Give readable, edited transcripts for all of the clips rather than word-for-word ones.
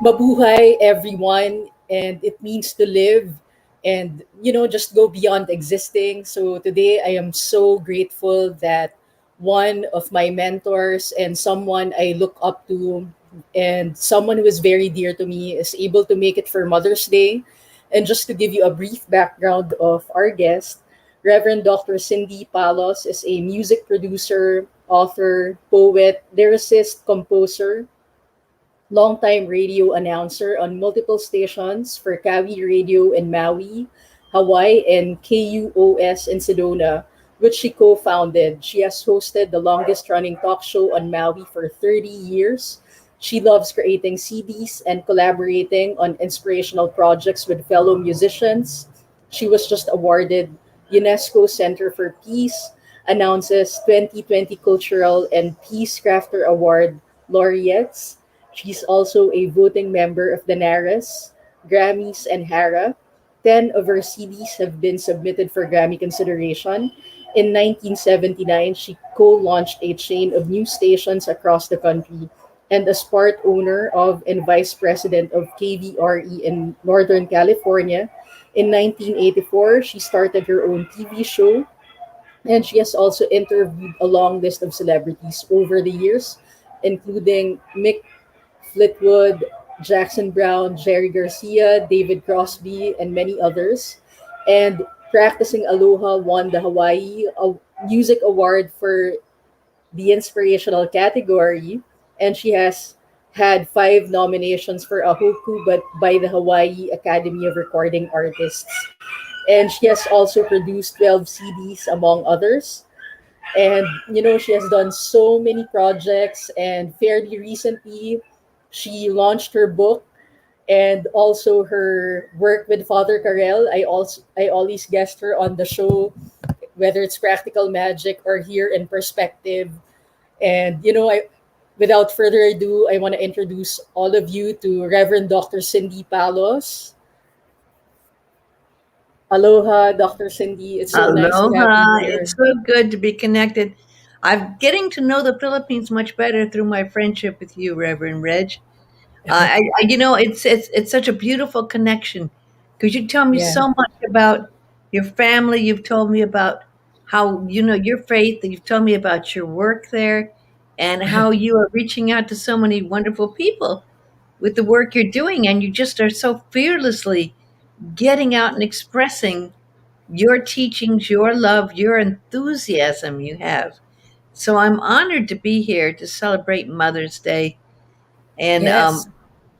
Mabuhay, everyone, and it means to live and, just go beyond existing. So today I am so grateful that one of my mentors and someone I look up to and someone who is very dear to me is able to make it for Mother's Day. And just to give you a brief background of our guest, Reverend Dr. Cindy Paulos is a music producer, author, poet, lyricist, composer, longtime radio announcer on multiple stations for Kawi Radio in Maui, Hawaii, and KUOS in Sedona, which she co founded. She has hosted the longest running talk show on Maui for 30 years. She loves creating CDs and collaborating on inspirational projects with fellow musicians. She was just awarded UNESCO Center for Peace, announces 2020 Cultural and Peace Crafter Award laureates. She's also a voting member of the NARAS, Grammys, and HARA. 10 of her CDs have been submitted for Grammy consideration. In 1979, she co launched a chain of news stations across the country and as part owner of and vice president of KVRE in Northern California. In 1984, she started her own TV show, and she has also interviewed a long list of celebrities over the years, including Mick Fleetwood, Jackson Brown, Jerry Garcia, David Crosby, and many others. And Practicing Aloha won the Hawaii Music Award for the inspirational category, and she has had 5 nominations for a Hoku, but by the Hawaii Academy of Recording Artists. And she has also produced 12 CDs, among others. And she has done so many projects, and fairly recently she launched her book and also her work with Father Carell. I always guest her on the show, whether it's Practical Magic or here in Perspective. And I without further ado, I want to introduce all of you to Reverend Dr. Cindy Palos. Aloha, Dr. Cindy. It's so nice to have you Aloha. here. It's so good to be connected. I'm getting to know the Philippines much better through my friendship with you, Reverend Reg. It's such a beautiful connection because you tell me Yeah. so much about your family. You've told me about how your faith. You've told me about your work there, and how you are reaching out to so many wonderful people with the work you're doing, and you just are so fearlessly getting out and expressing your teachings, your love, your enthusiasm you have. So I'm honored to be here to celebrate Mother's Day, and Yes.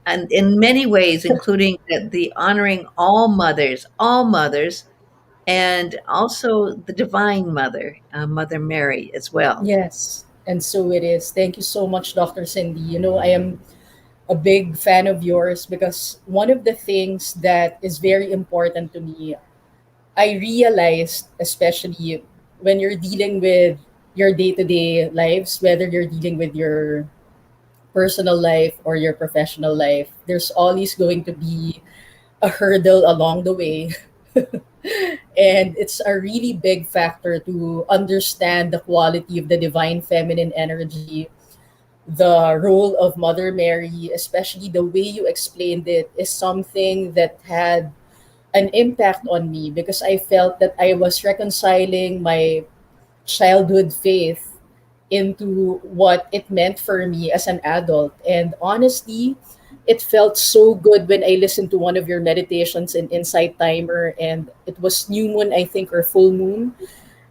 and in many ways, including the honoring all mothers, and also the Divine Mother, Mother Mary, as well. Yes. And so it is. Thank you so much, Dr. Cindy. I am a big fan of yours because one of the things that is very important to me, I realized, especially when you're dealing with your day to day lives, whether you're dealing with your personal life or your professional life, there's always going to be a hurdle along the way. And it's a really big factor to understand the quality of the divine feminine energy, the role of Mother Mary, especially the way you explained it, is something that had an impact on me because I felt that I was reconciling my childhood faith into what it meant for me as an adult. And honestly, it felt so good when I listened to one of your meditations in Insight Timer, and it was new moon, I think, or full moon.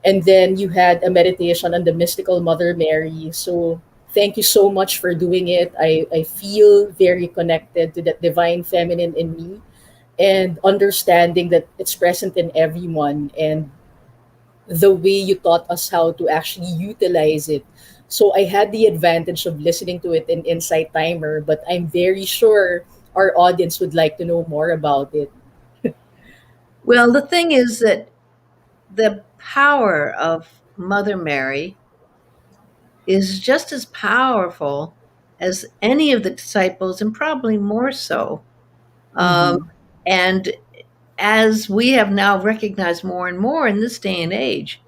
And then you had a meditation on the mystical Mother Mary. So thank you so much for doing it. I feel very connected to that divine feminine in me and understanding that it's present in everyone and the way you taught us how to actually utilize it. So I had the advantage of listening to it in Insight Timer, but I'm very sure our audience would like to know more about it. Well, the thing is that the power of Mother Mary is just as powerful as any of the disciples, and probably more so. Um, Mm-hmm. and as we have now recognized more and more in this day and age,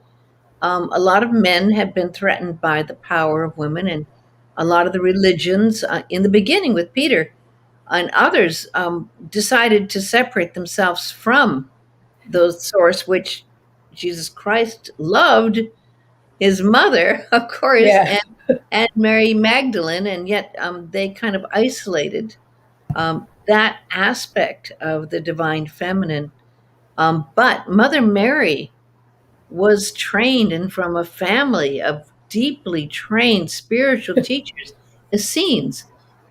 a lot of men have been threatened by the power of women, and a lot of the religions, in the beginning with Peter, and others decided to separate themselves from the source, which Jesus Christ loved his mother, of course, Yeah. and Mary Magdalene, and yet they kind of isolated that aspect of the divine feminine. But Mother Mary was trained and from a family of deeply trained spiritual teachers, Essenes,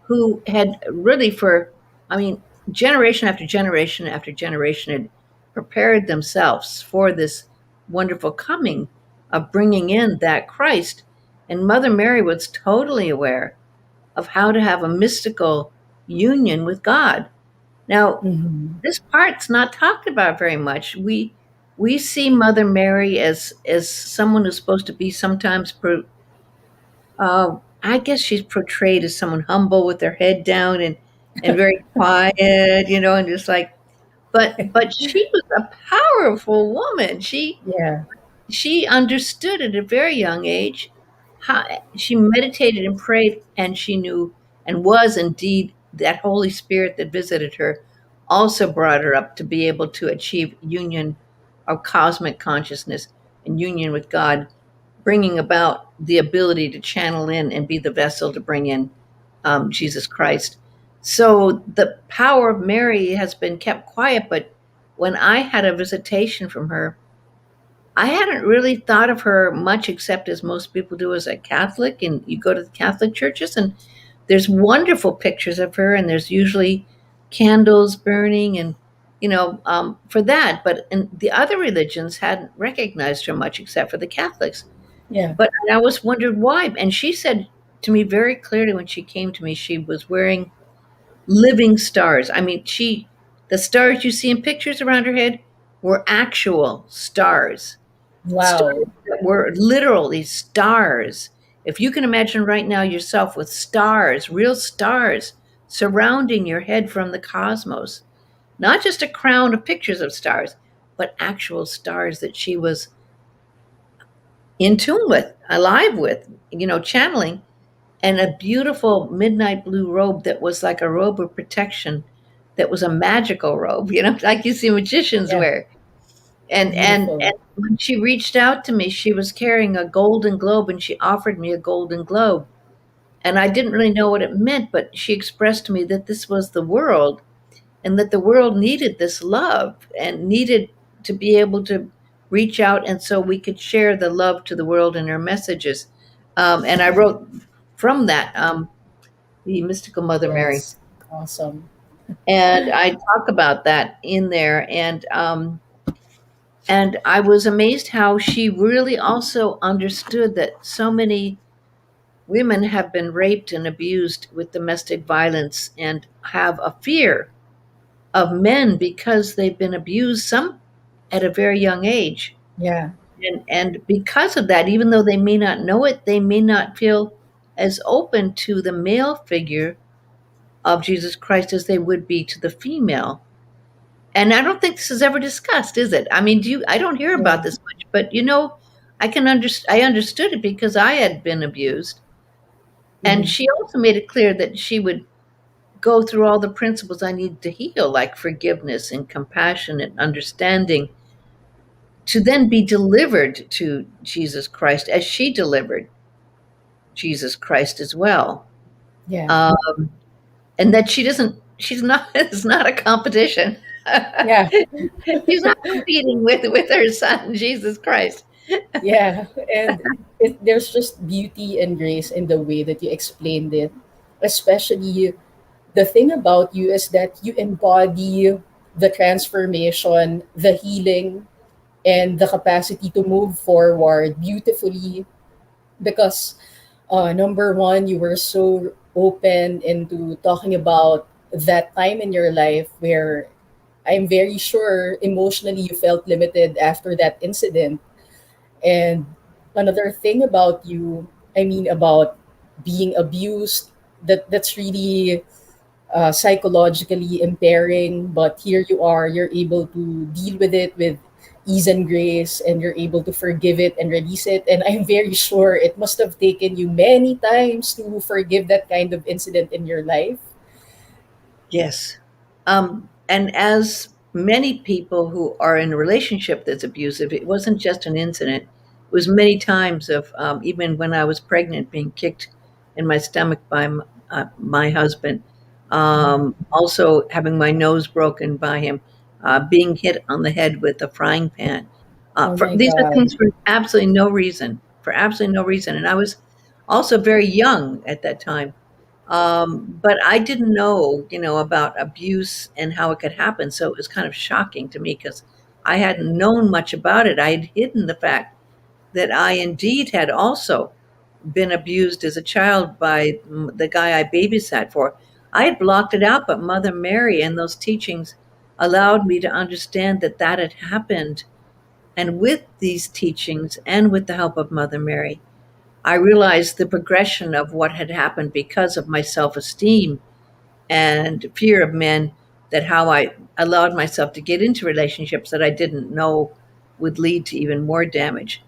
who had really for, I mean, generation after generation after generation had prepared themselves for this wonderful coming of bringing in that Christ. And Mother Mary was totally aware of how to have a mystical union with God. Now, Hmm. this part's not talked about very much. We see Mother Mary as someone who's supposed to be sometimes I guess she's portrayed as someone humble with their head down and very quiet, and just like but she was a powerful woman. Yeah. She understood at a very young age how she meditated and prayed, and she knew and was indeed that Holy Spirit that visited her also brought her up to be able to achieve union of cosmic consciousness and union with God, bringing about the ability to channel in and be the vessel to bring in Jesus Christ. So the power of Mary has been kept quiet, but when I had a visitation from her, I hadn't really thought of her much except as most people do as a Catholic. And you go to the Catholic churches, and there's wonderful pictures of her, and there's usually candles burning, and for that. But in the other religions hadn't recognized her much except for the Catholics. Yeah. But I always wondered why. And she said to me very clearly when she came to me, she was wearing living stars. I mean, the stars you see in pictures around her head were actual stars. Stars Wow. that were literally stars. If you can imagine right now yourself with stars, real stars, surrounding your head from the cosmos, not just a crown of pictures of stars, but actual stars that she was in tune with, alive with, channeling, and a beautiful midnight blue robe that was like a robe of protection, that was a magical robe, like you see magicians Yeah. wear. And Beautiful. when she reached out to me, she was carrying a golden globe, and she offered me a golden globe. And I didn't really know what it meant, but she expressed to me that this was the world, and that the world needed this love and needed to be able to reach out, and so we could share the love to the world in her messages. And I wrote from that, the mystical Mother Mary, Yes. Awesome. and I talk about that in there. And I was amazed how she really also understood that so many women have been raped and abused with domestic violence and have a fear of men because they've been abused, some at a very young age. Yeah. And because of that, even though they may not know it, they may not feel as open to the male figure of Jesus Christ as they would be to the female. And I don't think this is ever discussed, is it? I mean, I don't hear Yeah. about this much, but I understood it because I had been abused. And Hmm. she also made it clear that she would go through all the principles I needed to heal, like forgiveness and compassion and understanding, to then be delivered to Jesus Christ as she delivered Jesus Christ as well. Yeah. Um, and that she's not, it's not a competition. Yeah. She's not competing with her son, Jesus Christ. Yeah. And there's just beauty and grace in the way that you explained it. Especially the thing about you is that you embody the transformation, the healing, and the capacity to move forward beautifully because number one, you were so open into talking about that time in your life where I'm very sure emotionally you felt limited after that incident. And another thing about you, I mean, about being abused, that's really psychologically impairing, but here you are, you're able to deal with it with ease and grace, and you're able to forgive it and release it. And I'm very sure it must have taken you many times to forgive that kind of incident in your life. Yes. And as many people who are in a relationship that's abusive, it wasn't just an incident. It was many times of even when I was pregnant, being kicked in my stomach by my husband, also having my nose broken by him, being hit on the head with a frying pan. Oh my These are God. things for absolutely no reason, for absolutely no reason. And I was also very young at that time. But I didn't know, about abuse and how it could happen. So it was kind of shocking to me because I hadn't known much about it. I had hidden the fact that I indeed had also been abused as a child by the guy I babysat for. I had blocked it out, but Mother Mary and those teachings allowed me to understand that that had happened. And with these teachings and with the help of Mother Mary, I realized the progression of what had happened because of my self esteem and fear of men, that how I allowed myself to get into relationships that I didn't know would lead to even more damage.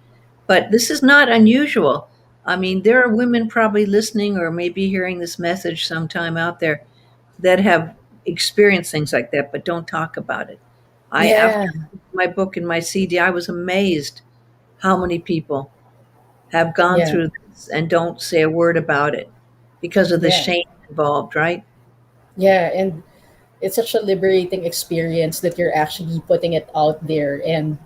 But this is not unusual. I mean, there are women probably listening or maybe hearing this message sometime out there that have experienced things like that, but don't talk about it. After Yeah, my book and my CD, I was amazed how many people have gone yeah, through this and don't say a word about it because of the yeah, shame involved, right? yeah. And it's such a liberating experience that you're actually putting it out there. And,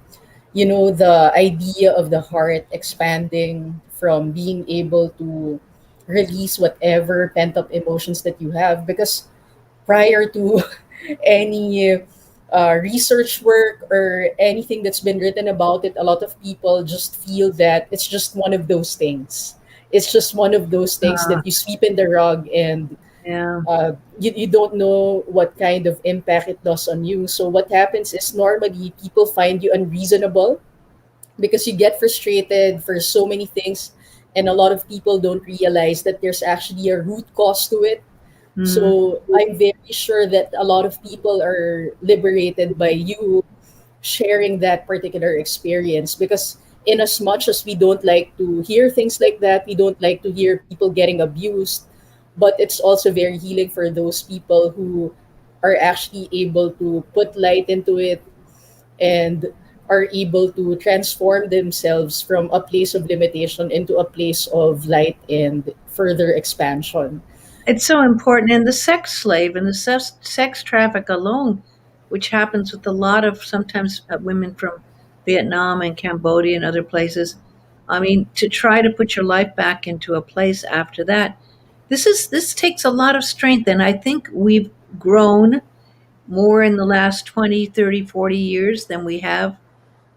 the idea of the heart expanding from being able to release whatever pent up emotions that you have. Because prior to any research work or anything that's been written about it, a lot of people just feel that it's just one of those things. It's just one of those things Uh, that you sweep in the rug, and yeah. you don't know what kind of impact it does on you. So, what happens is normally people find you unreasonable because you get frustrated for so many things, and a lot of people don't realize that there's actually a root cause to it. Mm. So I'm very sure that a lot of people are liberated by you sharing that particular experience, because in as much as we don't like to hear things like that, we don't like to hear people getting abused, but it's also very healing for those people who are actually able to put light into it and are able to transform themselves from a place of limitation into a place of light and further expansion. It's so important. And the sex slave and the sex traffic alone, which happens with a lot of sometimes women from Vietnam and Cambodia and other places. I mean, to try to put your life back into a place after that, this takes a lot of strength. And I think we've grown more in the last 20, 30, 40 years than we have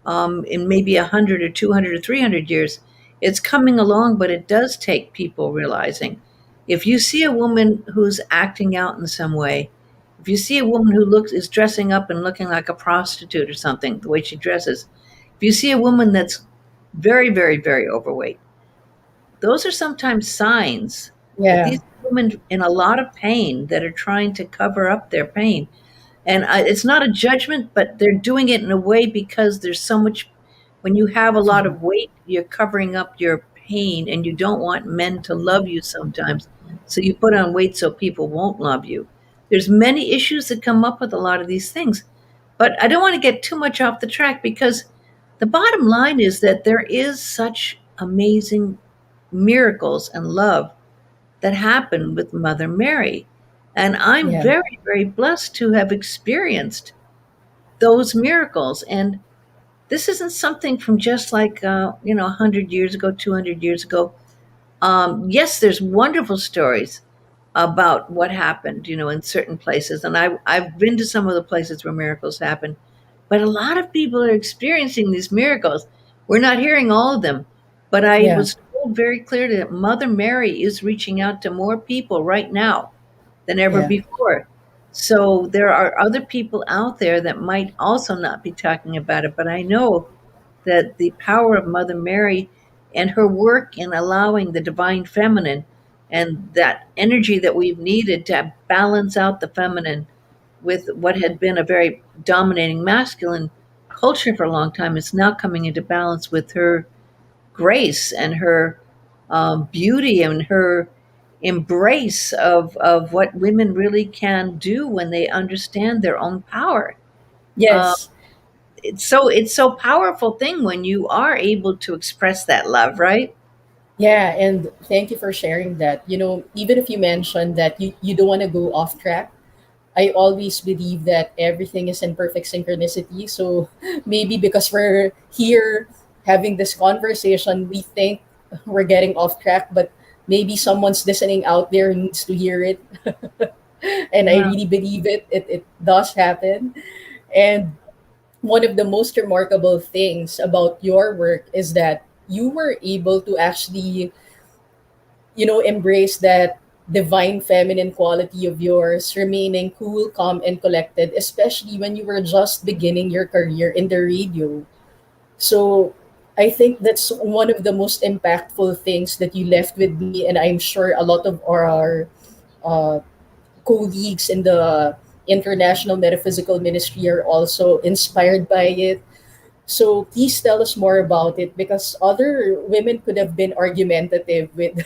in maybe 100 or 200 or 300 years. It's coming along, but it does take people realizing. If you see a woman who's acting out in some way, if you see a woman who is dressing up and looking like a prostitute or something, the way she dresses, if you see a woman that's very, very, very overweight, those are sometimes signs that Yeah, these women in a lot of pain that are trying to cover up their pain. And it's not a judgment, but they're doing it in a way because there's so much. When you have a lot of weight, you're covering up your pain, and you don't want men to love you sometimes. So you put on weight so people won't love you. There's many issues that come up with a lot of these things. But I don't want to get too much off the track because the bottom line is that there is such amazing miracles and love that happened with Mother Mary. And I'm yeah, very, very blessed to have experienced those miracles. And this isn't something from just like, 100 years ago, 200 years ago. Yes, there's wonderful stories about what happened, in certain places. And I've been to some of the places where miracles happen. But a lot of people are experiencing these miracles. We're not hearing all of them. But I yeah, was told very clearly that Mother Mary is reaching out to more people right now than ever yeah, before. So there are other people out there that might also not be talking about it, but I know that the power of Mother Mary and her work in allowing the divine feminine and that energy that we've needed to balance out the feminine with what had been a very dominating masculine culture for a long time is now coming into balance with her grace and her beauty and her embrace of what women really can do when they understand their own power. Uh, Yes. it's so powerful thing when you are able to express that love, right? Yeah, and thank you for sharing that. Even if you mentioned that you don't want to go off track, I always believe that everything is in perfect synchronicity. So maybe because we're here having this conversation, we think we're getting off track, but maybe someone's listening out there needs to hear it. And I Wow. really believe it does happen. And one of the most remarkable things about your work is that you were able to actually, embrace that divine feminine quality of yours, remaining cool, calm, and collected, especially when you were just beginning your career in the radio. So I think that's one of the most impactful things that you left with me, and I'm sure a lot of our uh, colleagues in the international metaphysical ministry are also inspired by it. So please tell us more about it, because other women could have been argumentative with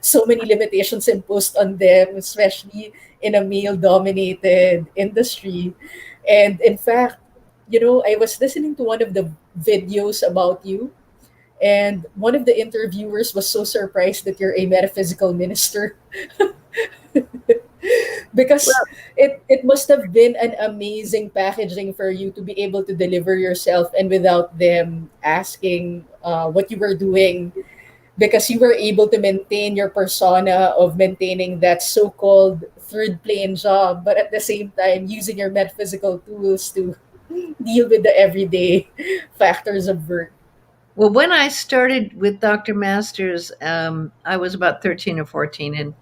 so many limitations imposed on them, especially in a male dominated industry. And in fact, I was listening to one of the videos about you, and one of the interviewers was so surprised that you're a metaphysical minister, because it must have been an amazing packaging for you to be able to deliver yourself and without them asking what you were doing, because you were able to maintain your persona of maintaining that so-called third plane job, but at the same time using your metaphysical tools to deal with the everyday factors of work. Well, when I started with Dr. Masters, I was about 13 or 14,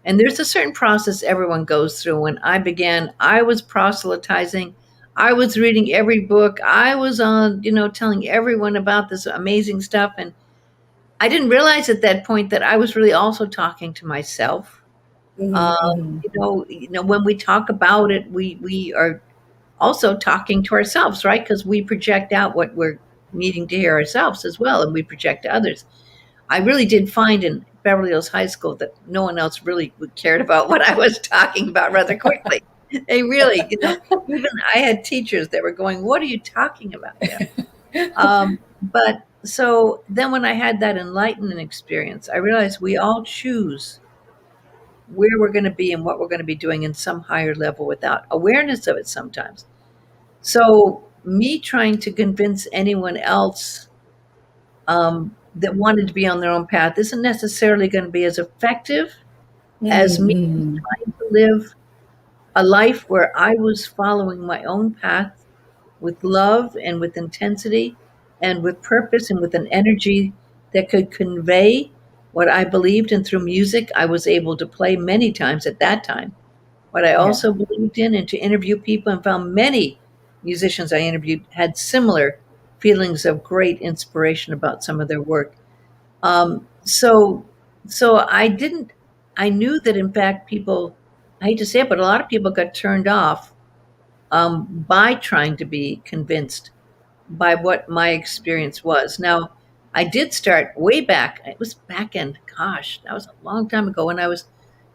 and there's a certain process everyone goes through. When I began, I was proselytizing. I was reading every book. I was on, telling everyone about this amazing stuff. And I didn't realize at that point that I was really also talking to myself. Mm-hmm, Um, mm-hmm. when we talk about it, we are also talking to ourselves, right? Because we project out what we're needing to hear ourselves as well, and we project to others. I really did find in Beverly Hills High School that no one else really cared about what I was talking about rather quickly. They really, even I had teachers that were going, "What are you talking about?" But so then when I had that enlightenment experience, I realized we all choose where we're going to be and what we're going to be doing in some higher level without awareness of it sometimes. So, me trying to convince anyone else that wanted to be on their own path isn't necessarily going to be as effective as me Mm-hmm. trying to live a life where I was following my own path with love and with intensity and with purpose and with an energy that could convey what I believed. And through music, I was able to play many times at that time what I Yeah. also believed in, and to interview people, and found many musicians I interviewed had similar feelings of great inspiration about some of their work. So, I didn't. I knew that in fact people. I hate to say it, but a lot of people got turned off by trying to be convinced by what my experience was. Now, I did start way back. It was back in, gosh, that was a long time ago when I was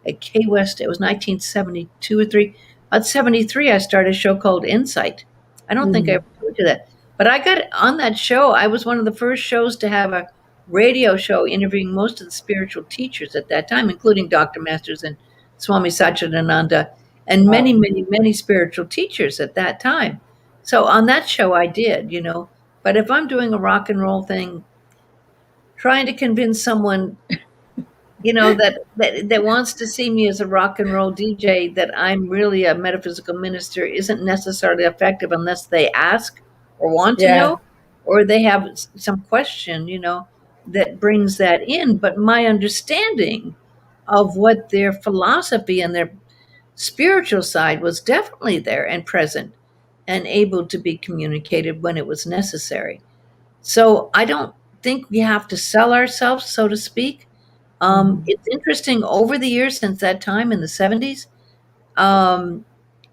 at K West. It was 1972 or three. About 73, I started a show called Insight. I don't think I Mm-hmm. ever told you that. But I got on that show. I was one of the first shows to have a radio show interviewing most of the spiritual teachers at that time, including Dr. Masters and Swami Satchidananda, and many, Wow. many, many spiritual teachers at that time. So on that show, I did, But if I'm doing a rock and roll thing, trying to convince someone, that wants to see me as a rock and roll DJ, that I'm really a metaphysical minister, isn't necessarily effective unless they ask or want to Yeah. know, or they have some question, that brings that in. But my understanding of what their philosophy and their spiritual side was definitely there and present and able to be communicated when it was necessary. So I don't think we have to sell ourselves, so to speak. Mm-hmm. It's interesting over the years since that time in the 70s, um,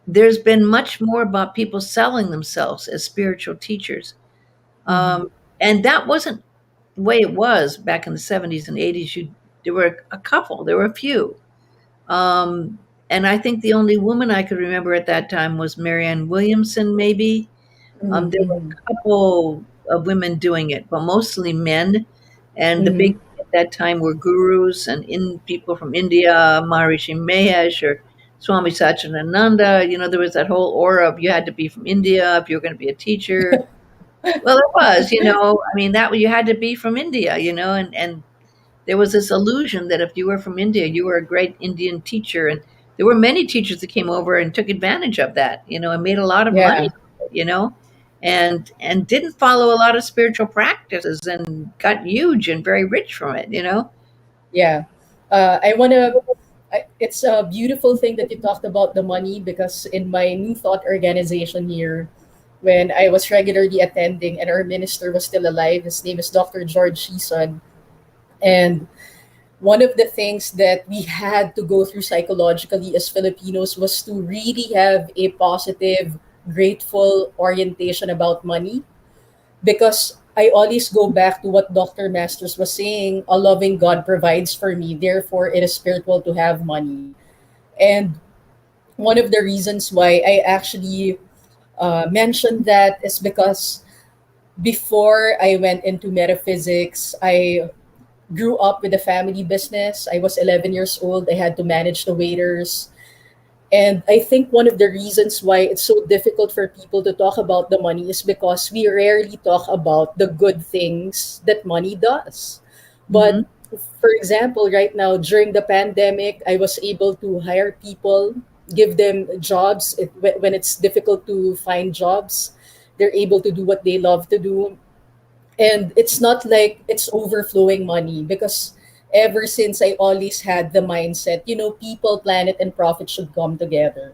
there's been much more about people selling themselves as spiritual teachers. Mm-hmm. Um, and that wasn't the way it was back in the 70s and 80s. There were a couple, there were a few. Um, and I think the only woman I could remember at that time was Marianne Williamson, maybe. There were Mm-hmm. a couple of women doing it, but mostly men. And the big Mm-hmm. at that time were gurus and in people from India, Maharishi Mahesh or Swami Satchidananda. There was that whole aura of you had to be from India if you were going to be a teacher. Well, it was, I mean, that you had to be from India, and there was this illusion that if you were from India, you were a great Indian teacher. And there were many teachers that came over and took advantage of that, and made a lot of Yeah, money, and didn't follow a lot of spiritual practices and got huge and very rich from it. yeah. I want to. It's a beautiful thing that you talked about the money because in my New Thought organization here, when I was regularly attending and our minister was still alive, his name is Dr. George Sheeson. And one of the things that we had to go through psychologically as Filipinos was to really have a positive, grateful orientation about money because I always go back to what Dr. Masters was saying, a loving God provides for me, therefore it is spiritual to have money. And one of the reasons why I actually mentioned that is because before I went into metaphysics, I grew up with a family business. I was 11 years old. I had to manage the waiters. And I think one of the reasons why it's so difficult for people to talk about the money is because we rarely talk about the good things that money does. Hmm. But for example, right now during the pandemic, I was able to hire people, give them jobs when it's difficult to find jobs. They're able to do what they love to do, and it's not like it's overflowing money because ever since I always had the mindset, people, planet, and profit should come together.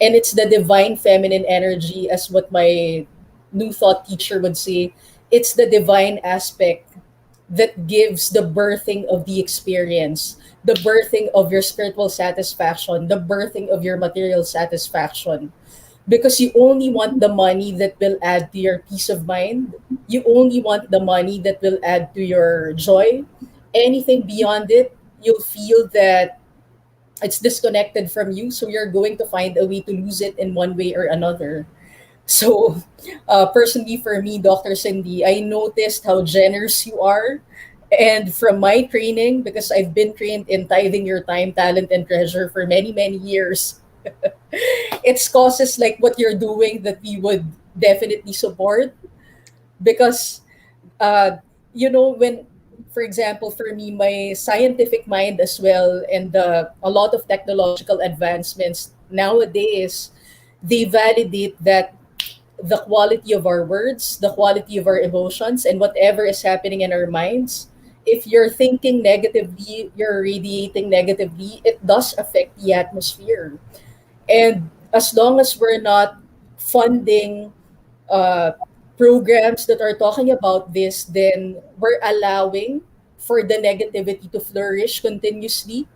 And it's the divine feminine energy, as what my New Thought teacher would say. It's the divine aspect that gives the birthing of the experience, the birthing of your spiritual satisfaction, the birthing of your material satisfaction, because you only want the money that will add to your peace of mind. You only want the money that will add to your joy. Anything beyond it, you'll feel that it's disconnected from you. So you're going to find a way to lose it in one way or another. So, personally, for me, Dr. Cindy, I noticed how generous you are. And from my training, because I've been trained in tithing your time, talent, and treasure for many, many years, it's causes like what you're doing that we would definitely support because uh when, for example, for me, my scientific mind as well, and a lot of technological advancements nowadays, they validate that the quality of our words, the quality of our emotions, and whatever is happening in our minds, if you're thinking negatively, you're radiating negatively, it does affect the atmosphere. And as long as we're not funding uh, programs that are talking about this, then we're allowing for the negativity to flourish continuously.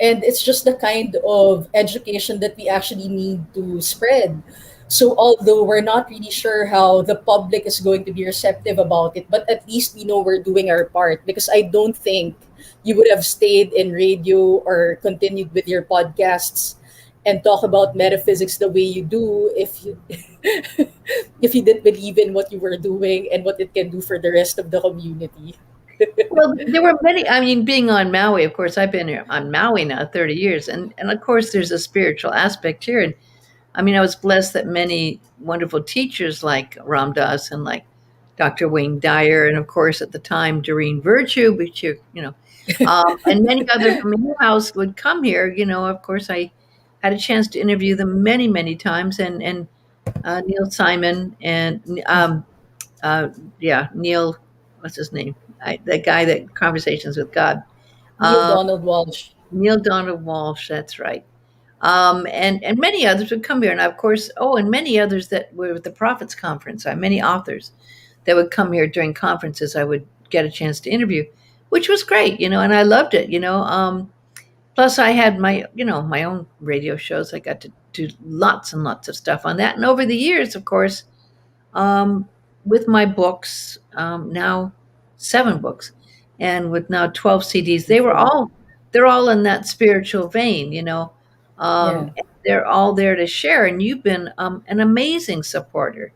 And it's just the kind of education that we actually need to spread. So, although we're not really sure how the public is going to be receptive about it, but at least we know we're doing our part because I don't think you would have stayed in radio or continued with your podcasts and talk about metaphysics the way you do if you if you didn't believe in what you were doing and what it can do for the rest of the community. Well, there were many. I mean, being on Maui, of course, I've been here on Maui now 30 years. And of course, there's a spiritual aspect here. And I mean, I was blessed that many wonderful teachers like Ram Dass and like Dr. Wayne Dyer, and of course at the time Doreen Virtue, which and many others from Hill House would come here. Of course, I had a chance to interview them many, many times, and Neil Simon and uh, yeah, Neil, what's his name? The guy that Conversations with God. Neil Um, Donald Walsh. Neil Donald Walsh, that's right. And many others would come here, and of course, and many others that were at the Prophets Conference. Many authors that would come here during conferences. I would get a chance to interview, which was great, and I loved it. Plus, I had my own radio shows. I got to do lots and lots of stuff on that, and over the years, of course, um, with my books, now 7 books, and with now 12 CDs, they were Beautiful. all they're all in that spiritual vein, Yeah. and they're all there to share. And you've been an amazing supporter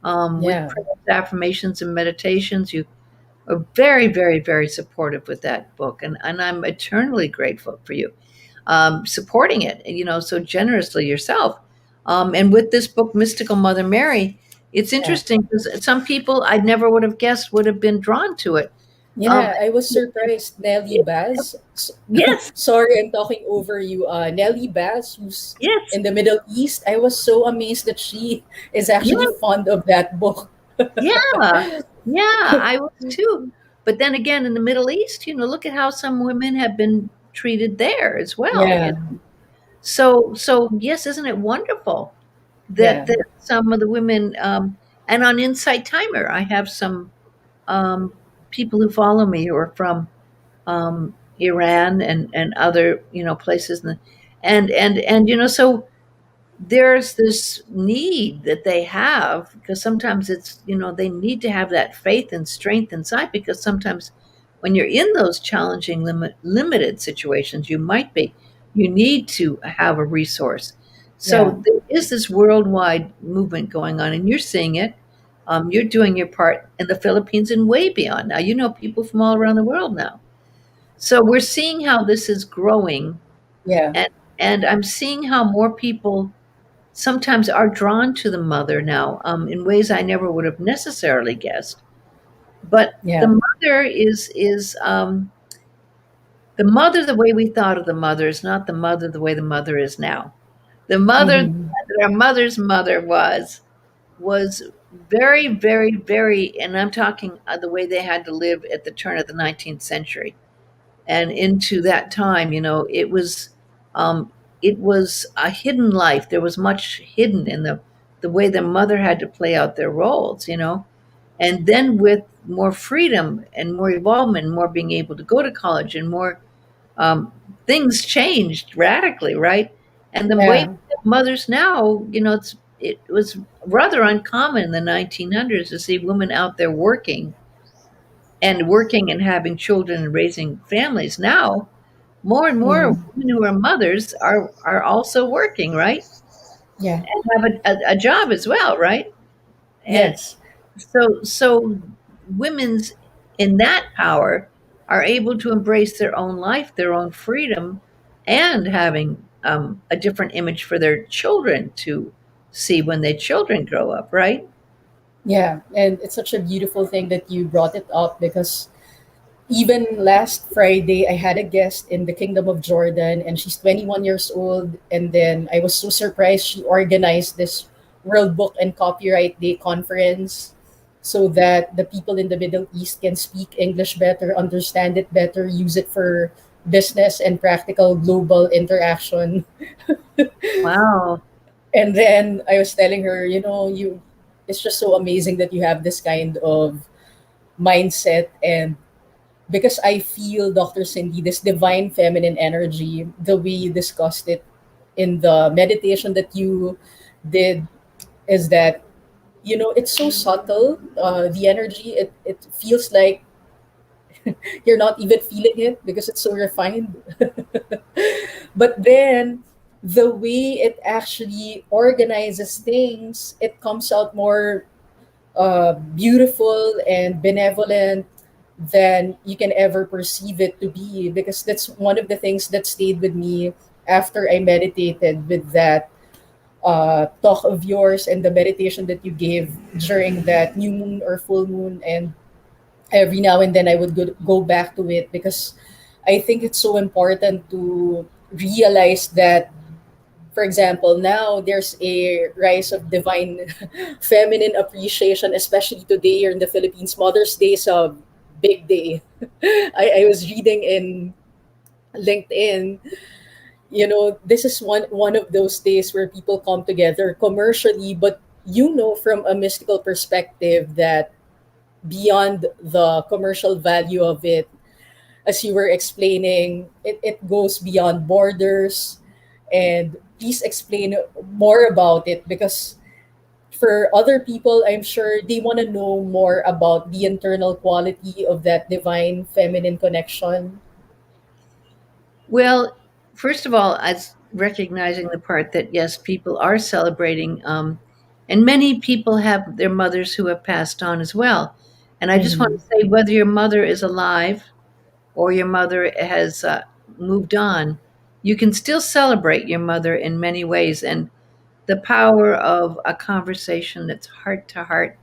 with Yeah. prayers, affirmations, and meditations. You are very, very, very supportive with that book, and I'm eternally grateful for you supporting it, so generously yourself. And with this book, Mystical Mother Mary, it's Yeah. interesting because some people I never would have guessed would have been drawn to it. Um, Yeah, I was surprised. Nellie Baz. yes, Sorry, I'm talking over you. Nellie Baz, who's yes, in the Middle East. I was so amazed that she is actually yes, fond of that book. yeah, yeah, I was too. But then again, in the Middle East, look at how some women have been treated there as well. Yeah, So yes, isn't it wonderful that yeah, that some of the women, and on Insight Timer, I have some um, people who follow me who are from Iran and other places, and so there's this need that they have, because sometimes it's they need to have that faith and strength inside, because sometimes when you're in those challenging limited situations, you need to have a resource. yeah, So there is this worldwide movement going on, and you're seeing it. You're doing your part in the Philippines and way beyond. Now people from all around the world now, so we're seeing how this is growing, yeah, and I'm seeing how more people sometimes are drawn to the mother now, in ways I never would have necessarily guessed. But the yeah. mother is the mother the way we thought of the mother is not the mother the way the mother is now. The mother Hmm. that our mother's mother was very, very, very, and I'm talking the way they had to live at the turn of the 19th century and into that time. Um, it was a hidden life. There was much hidden in the way the mother had to play out their roles. And then with more freedom and more involvement, and more being able to go to college, and more um, things changed radically, right? And the way Yeah, mothers now, it was rather uncommon in the 1900s to see women out there working and having children and raising families. Now more and more hmm, women who are mothers are also working, right? yeah, And have a job as well, right? And yes, so women's in that power are able to embrace their own life, their own freedom, and having a different image for their children to see when their children grow up, right? yeah. And it's such a beautiful thing that you brought it up because even last Friday, I had a guest in the Kingdom of Jordan, and she's 21 years old. And then I was so surprised she organized this World Book and Copyright Day conference so that the people in the Middle East can speak English better, understand it better, use it for business and practical global interaction. Wow. And then I was telling her, it's just so amazing that you have this kind of mindset, and because I feel, Dr. Cindy, this divine feminine energy, the way you discussed it in the meditation that you did, is that, it's so subtle. The energy, it feels like you're not even feeling it because it's so refined. But then the way it actually organizes things, it comes out more beautiful and benevolent than you can ever perceive it to be, because that's one of the things that stayed with me after I meditated with that talk of yours and the meditation that you gave during that new moon or full moon. And every now and then I would go back to it because I think it's so important to realize that, for example, now there's a rise of divine feminine appreciation, especially today here in the Philippines. Mother's Day is a big day. I was reading in LinkedIn, this is one of those days where people come together commercially, but from a mystical perspective, that beyond the commercial value of it, as you were explaining, it goes beyond borders. And please explain more about it, because for other people, I'm sure they want to know more about the internal quality of that divine feminine connection. Well, first of all, as recognizing the part that yes, people are celebrating, and many people have their mothers who have passed on as well. And I just want Mm-hmm. to say, whether your mother is alive or your mother has moved on, you can still celebrate your mother in many ways. And the power of a conversation that's heart to heart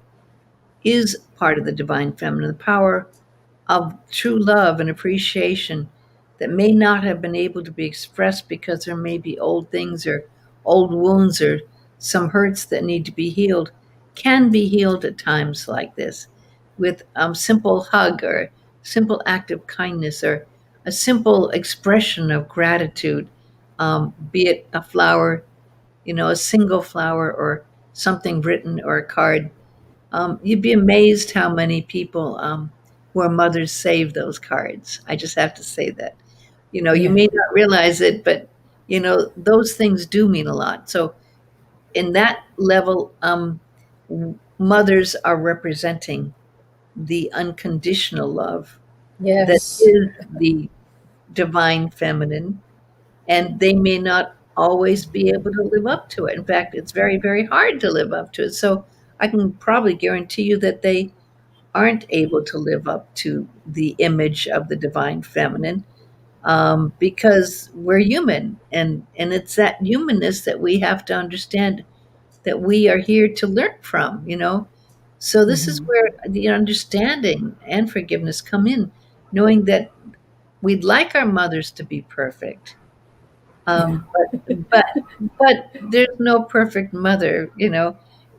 is part of the divine feminine. The power of true love and appreciation that may not have been able to be expressed because there may be old things or old wounds or some hurts that need to be healed can be healed at times like this with simple hug or simple act of kindness or a simple expression of gratitude, be it a flower, a single flower or something written or a card. You'd be amazed how many people who are mothers save those cards. I just have to say that. You Yeah. may not realize it, but those things do mean a lot. So in that level, mothers are representing the unconditional love that Yes. is the divine feminine, and they may not always be able to live up to it. In fact, it's very, very hard to live up to it. So I can probably guarantee you that they aren't able to live up to the image of the divine feminine, because we're human, and it's that humanness that we have to understand that we are here to learn from. So this is Mm-hmm. where the understanding and forgiveness come in, knowing that we'd like our mothers to be perfect, Yeah. but there's no perfect mother.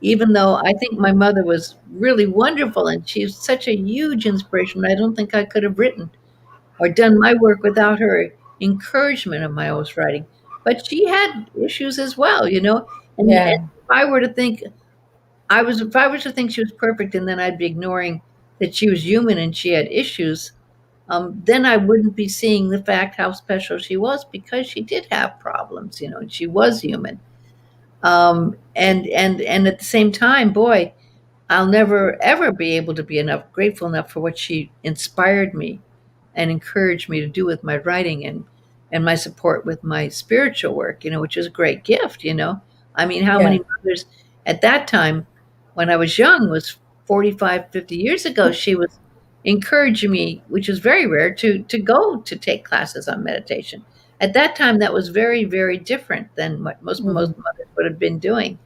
Even though I think my mother was really wonderful and she's such a huge inspiration. I don't think I could have written or done my work without her encouragement of my own writing. But she had issues as well. And Yeah. if I were to think if I was to think she was perfect and then I'd be ignoring that she was human and she had issues, then I wouldn't be seeing the fact how special she was because she did have problems, and she was human. And at the same time, boy, I'll never ever be able to be enough grateful enough for what she inspired me and encouraged me to do with my writing and my support with my spiritual work, which is a great gift. I mean, how Yeah. many mothers at that time when I was young was 45, 50 years ago, she was encouraging me, which is very rare, to go to take classes on meditation. At that time, that was very, very different than what most Mm-hmm. mothers would have been doing.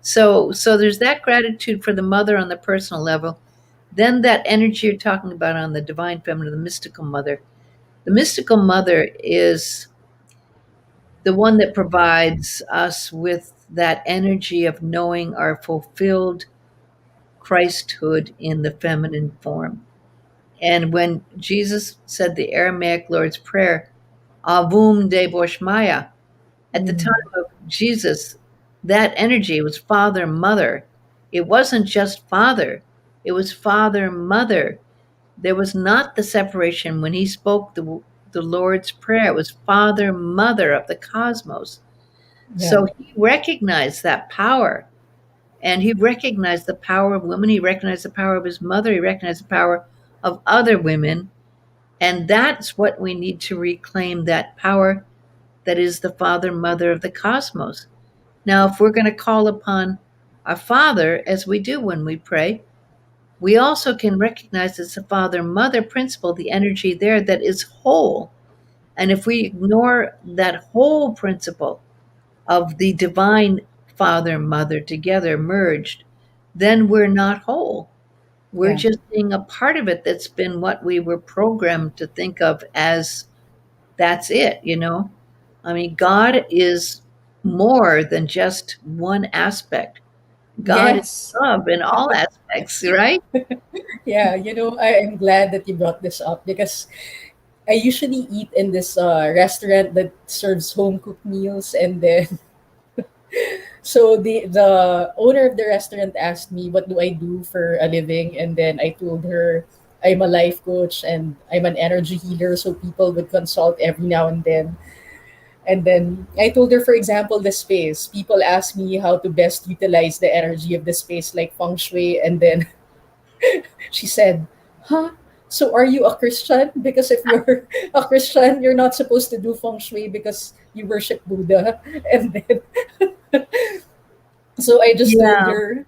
So there's that gratitude for the mother on the personal level. Then that energy you're talking about on the divine feminine, the mystical mother. The mystical mother is the one that provides us with that energy of knowing our fulfilled Christhood in the feminine form. And when Jesus said the Aramaic Lord's Prayer, Avum de Boshmaya, at the time Mm-hmm. of Jesus, that energy was father, mother. It wasn't just father, it was father, mother. There was not the separation when he spoke the Lord's Prayer. It was father, mother of the cosmos. Yeah. So he recognized that power. And he recognized the power of women. He recognized the power of his mother. He recognized the power of other women. And that's what we need to reclaim, that power that is the father, mother of the cosmos. Now, if we're going to call upon our Father, as we do when we pray, we also can recognize as a father mother principle, the energy there that is whole. And if we ignore that whole principle of the divine father mother together merged, then we're not whole. We're Yeah. just being a part of it that's been what we were programmed to think of as that's it. I mean, God is more than just one aspect. God is Yes. love in all aspects, right? Yeah. I am glad that you brought this up because I usually eat in this restaurant that serves home cooked meals, and then so the owner of the restaurant asked me what do I do for a living, and then I told her I'm a life coach and I'm an energy healer, so people would consult every now and then. And then I told her, for example, the space. People ask me how to best utilize the energy of the space, like feng shui, and then she said, "Huh? So are you a Christian? Because if you're a Christian, you're not supposed to do feng shui because you worship Buddha. And then, so I just told Yeah. her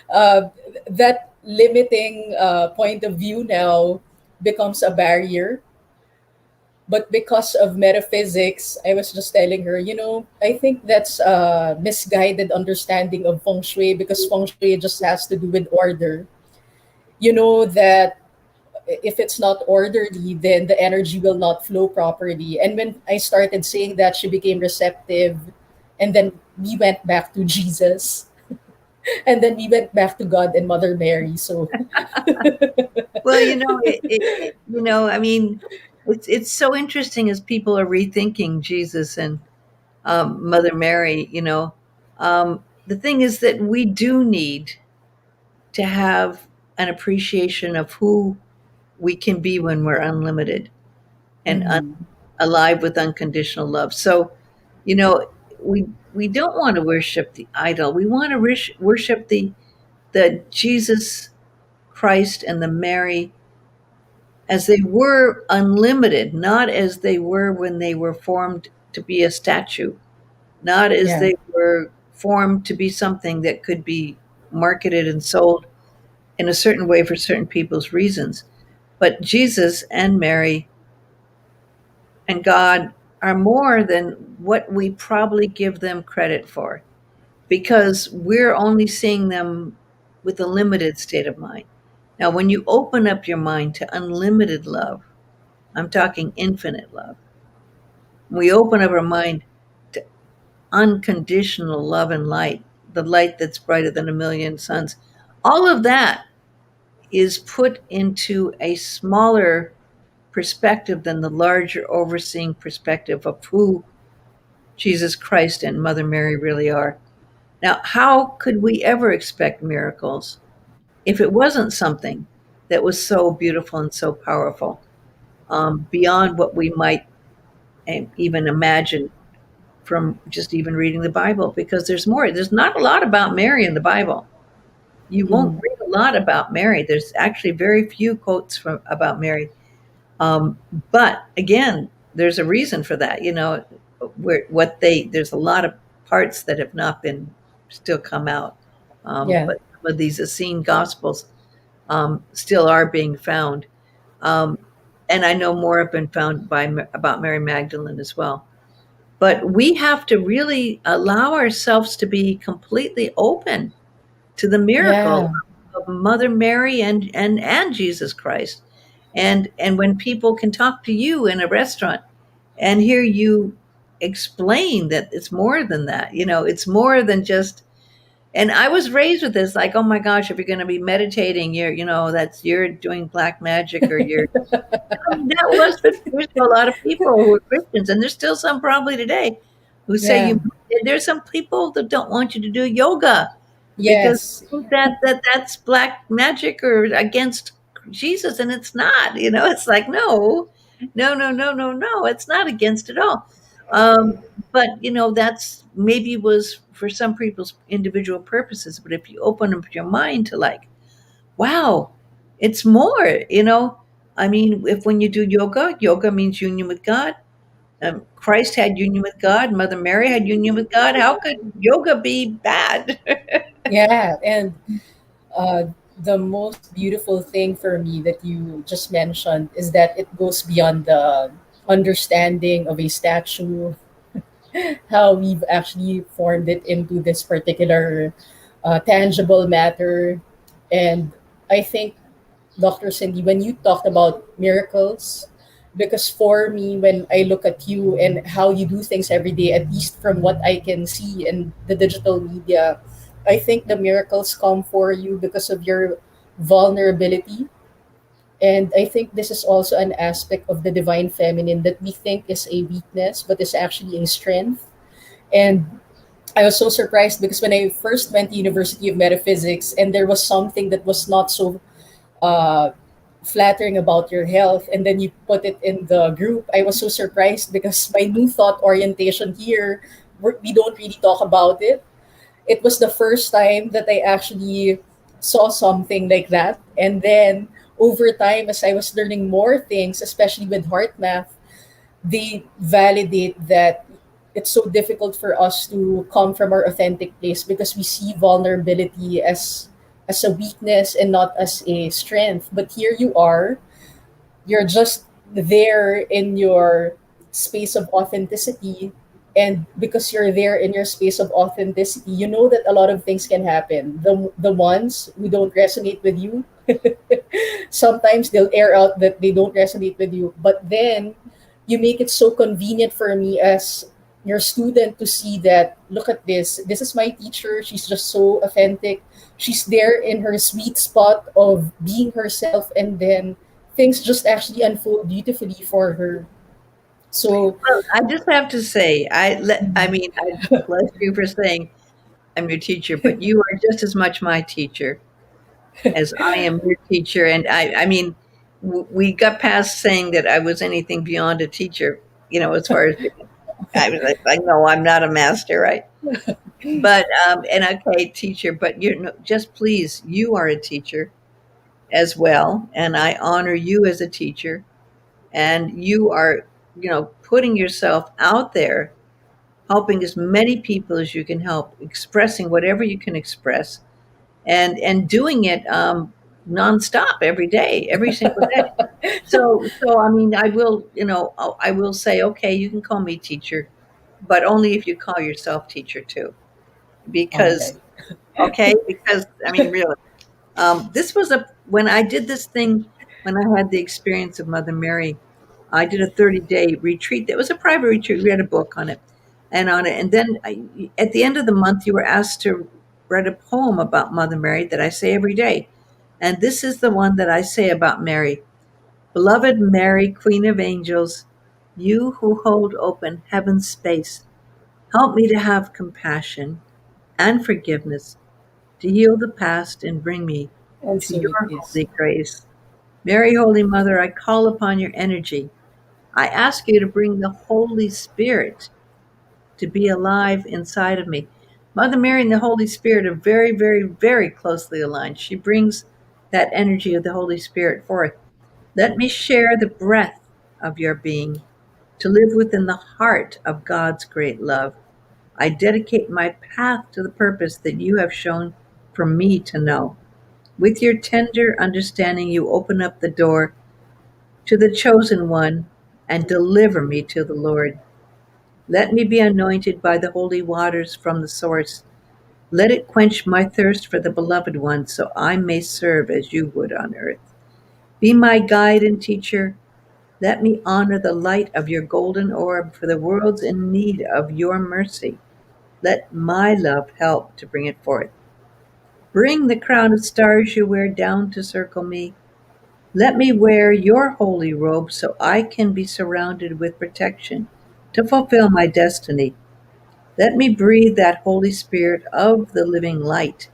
uh, that limiting point of view now becomes a barrier. But because of metaphysics, I was just telling her, I think that's a misguided understanding of feng shui because feng shui just has to do with order. That if it's not orderly, then the energy will not flow properly. And when I started saying that, she became receptive. And then we went back to Jesus. And then we went back to God and Mother Mary. So, Well, I mean, it's so interesting as people are rethinking Jesus and Mother Mary. The thing is that we do need to have an appreciation of who we can be when we're unlimited and mhm. alive with unconditional love. So, you know, we don't want to worship the idol. We want to worship the Jesus Christ and the Mary as they were unlimited, not as they were when they were formed to be a statue, not as Yeah, they were formed to be something that could be marketed and sold in a certain way for certain people's reasons. But Jesus and Mary and God are more than what we probably give them credit for because we're only seeing them with a limited state of mind. Now, when you open up your mind to unlimited love, I'm talking infinite love. We open up our mind to unconditional love and light, the light that's brighter than a million suns. All of that is put into a smaller perspective than the larger overseeing perspective of who Jesus Christ and Mother Mary really are. Now, how could we ever expect miracles if it wasn't something that was so beautiful and so powerful, beyond what we might even imagine from just even reading the Bible? Because there's more. There's not a lot about Mary in the Bible. You won't mhm. read a lot about Mary. There's actually very few quotes about Mary. Um, but again, there's a reason for that. There's a lot of parts that have not been still come out. Yeah, But some of these Essene Gospels still are being found. Um, and I know more have been found about Mary Magdalene as well. But we have to really allow ourselves to be completely open to the miracle yeah, of Mother Mary and Jesus Christ. And when people can talk to you in a restaurant and hear you explain that it's more than that, it's more than just. And I was raised with this, like, oh my gosh, if you're going to be meditating, you're doing black magic, or you're. I mean, that was 50 years ago. A lot of people who were Christians, and there's still some probably today who say yeah, you. There's some people that don't want you to do yoga because yes, they think that's black magic or against Jesus, and it's not. It's like no, no, no, no, no, no. It's not against at all. But that's maybe was for some people's individual purposes. But if you open up your mind to like, wow, it's more. I mean, if when you do yoga, yoga means union with God. Christ had union with God. Mother Mary had union with God. How could yoga be bad? yeah. And uh, the most beautiful thing for me that you just mentioned is that it goes beyond the understanding of a statue, how we've actually formed it into this particular tangible matter. And I think, Dr. Cindy, when you talked about miracles, because for me, when I look at you and how you do things every day, at least from what I can see in the digital media, I think the miracles come for you because of your vulnerability. And I think this is also an aspect of the divine feminine that we think is a weakness, but is actually a strength. And I was so surprised because when I first went to University of Metaphysics and there was something that was not so uh, flattering about your health, and then you put it in the group, I was so surprised because my new thought orientation here, we don't really talk about it. It was the first time that I actually saw something like that. And then over time, as I was learning more things, especially with heart math, they validate that it's so difficult for us to come from our authentic place because we see vulnerability as a weakness and not as a strength. But here you are, you're just there in your space of authenticity, and because you're there in your space of authenticity, you know that a lot of things can happen. The ones who don't resonate with you, sometimes they'll air out that they don't resonate with you, but then you make it so convenient for me as your student to see that, look at this is my teacher, she's just so authentic, she's there in her sweet spot of being herself, and then things just actually unfold beautifully for her. So Well, I just have to say, I mean, I bless you for saying I'm your teacher, but you are just as much my teacher as I am your teacher. And I mean, we got past saying that I was anything beyond a teacher, as far as I was like, no, I'm not a master, right? But, and okay, teacher, but just please, you are a teacher as well. And I honor you as a teacher. And you are, putting yourself out there, helping as many people as you can help, expressing whatever you can express, and doing it nonstop every day, every single day. So I mean, I will say, okay, you can call me teacher, but only if you call yourself teacher too, okay. because okay, because I mean, really, this was a when I did this thing when I had the experience of Mother Mary. I did a 30-day retreat. That was a private retreat. We had a book on it, and then at the end of the month, you were asked to write a poem about Mother Mary that I say every day, and this is the one that I say about Mary. Beloved Mary, Queen of Angels, you who hold open heaven's space, help me to have compassion and forgiveness, to heal the past and bring me And to so it your is. holy grace. Mary, Holy Mother, I call upon your energy. I ask you to bring the Holy Spirit to be alive inside of me. Mother Mary and the Holy Spirit are very, very, very closely aligned. She brings that energy of the Holy Spirit forth. Let me share the breath of your being to live within the heart of God's great love. I dedicate my path to the purpose that you have shown for me to know. With your tender understanding, you open up the door to the chosen one and deliver me to the Lord. Let me be anointed by the holy waters from the source. Let it quench my thirst for the beloved one so I may serve as you would on earth. Be my guide and teacher. Let me honor the light of your golden orb, for the world's in need of your mercy. Let my love help to bring it forth. Bring the crown of stars you wear down to circle me. Let me wear your holy robe so I can be surrounded with protection to fulfill my destiny. Let me breathe that Holy Spirit of the living light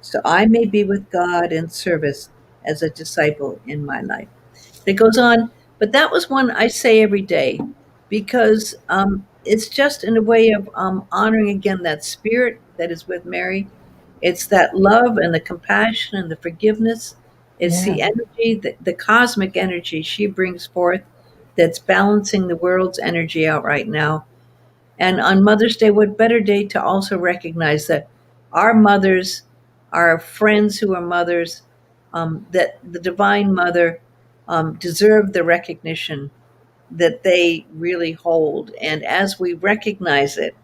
so I may be with God in service as a disciple in my life. It goes on, but that was one I say every day because it's just in a way of honoring again that spirit that is with Mary. It's that love and the compassion and the forgiveness. It's Yeah. the energy, the cosmic energy she brings forth that's balancing the world's energy out right now. And on Mother's Day, what better day to also recognize that our mothers, our friends who are mothers, that the Divine Mother deserve the recognition that they really hold. And as we recognize it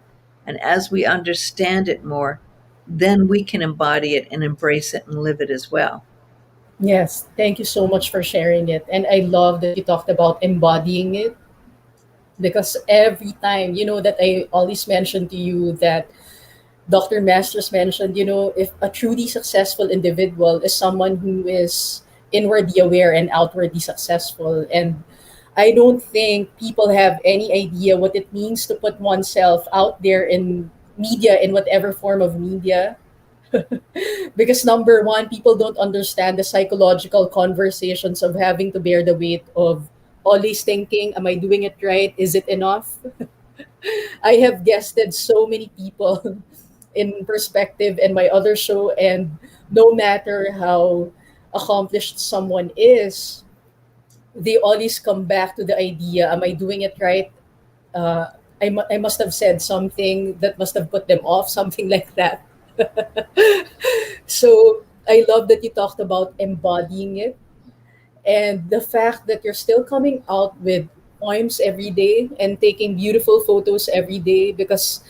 and as we understand it more, then we can embody it and embrace it and live it as well. Yes, thank you so much for sharing it. And I love that you talked about embodying it, because every time, that I always mention to you that Dr. Masters mentioned, if a truly successful individual is someone who is inwardly aware and outwardly successful. And I don't think people have any idea what it means to put oneself out there in media, in whatever form of media. Because number one, people don't understand the psychological conversations of having to bear the weight of always thinking, am I doing it right? Is it enough? I have guested so many people in perspective in my other show, and no matter how accomplished someone is, they always come back to the idea, am I doing it right? uh, I must have said something that must have put them off, something like that. So I love that you talked about embodying it, and the fact that you're still coming out with poems every day and taking beautiful photos every day, because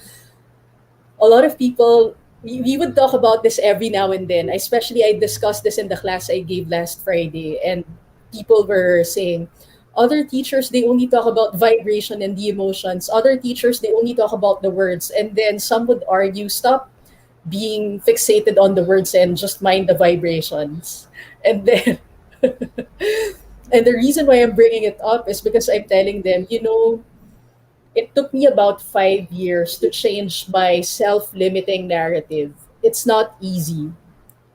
a lot of people, we would talk about this every now and then. Especially, I discussed this in the class I gave last Friday, and people were saying, other teachers, they only talk about vibration and the emotions. Other teachers, they only talk about the words. And then some would argue, stop being fixated on the words and just mind the vibrations. And then, and the reason why I'm bringing it up is because I'm telling them, it took me about 5 years to change my self limiting narrative. It's not easy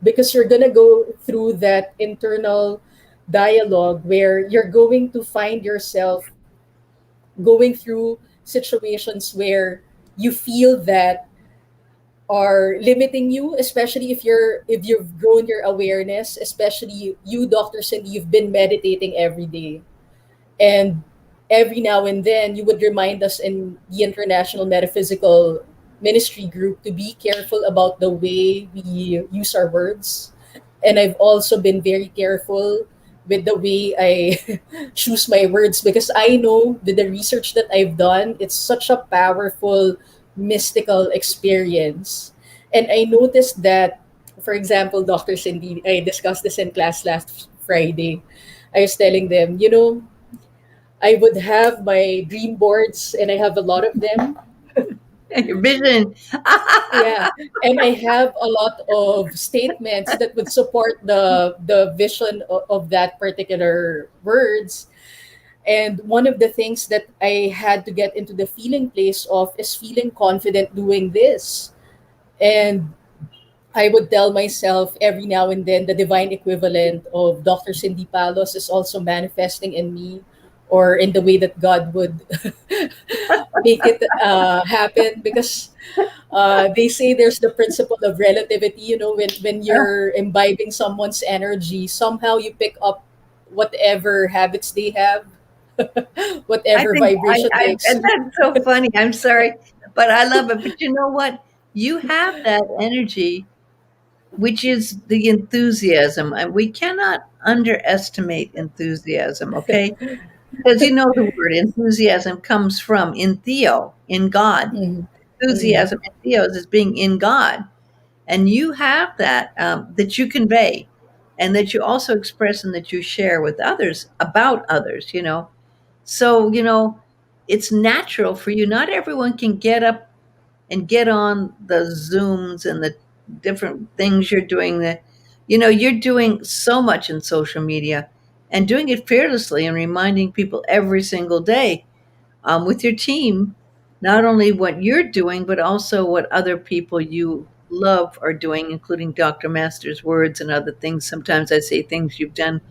because you're going to go through that internal dialogue where you're going to find yourself going through situations where you feel that are limiting you, especially if you've grown your awareness, especially you, Dr. Cindy, you've been meditating every day. And every now and then, you would remind us in the International Metaphysical Ministry group to be careful about the way we use our words. And I've also been very careful with the way I choose my words, because I know with the research that I've done, it's such a powerful, mystical experience. And I noticed that, for example, Dr. Cindy, I discussed this in class last Friday. I was telling them, I would have my dream boards, and I have a lot of them. Your vision. Yeah, and I have a lot of statements that would support the vision of that particular words. And one of the things that I had to get into the feeling place of is feeling confident doing this. And I would tell myself every now and then the divine equivalent of Dr. Cindy Palos is also manifesting in me, or in the way that God would make it happen. Because they say there's the principle of relativity. When you're imbibing someone's energy, somehow you pick up whatever habits they have, I whatever think vibration they and exude. that's so funny. I'm sorry, but I love it. But you know what? You have that energy, which is the enthusiasm, and we cannot underestimate enthusiasm. Okay, because you know the word enthusiasm comes from in theo, in God. Mhm. Mhm. Enthusiasm in theos is being in God, and you have that that you convey, and that you also express and that you share with others about others. So, it's natural for you. Not everyone can get up and get on the Zooms and the different things you're doing. You're doing so much in social media and doing it fearlessly and reminding people every single day with your team, not only what you're doing, but also what other people you love are doing, including Dr. Master's words and other things. Sometimes I say things you've done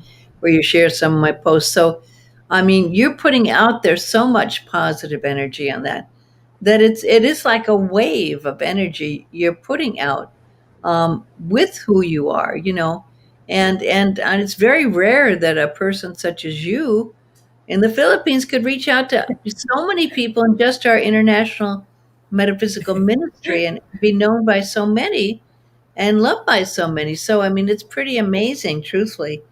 where you share some of my posts. So, I mean, you're putting out there so much positive energy on that it is like a wave of energy you're putting out with who you are, and it's very rare that a person such as you in the Philippines could reach out to so many people in just our international metaphysical ministry and be known by so many and loved by so many. So, I mean, it's pretty amazing, truthfully,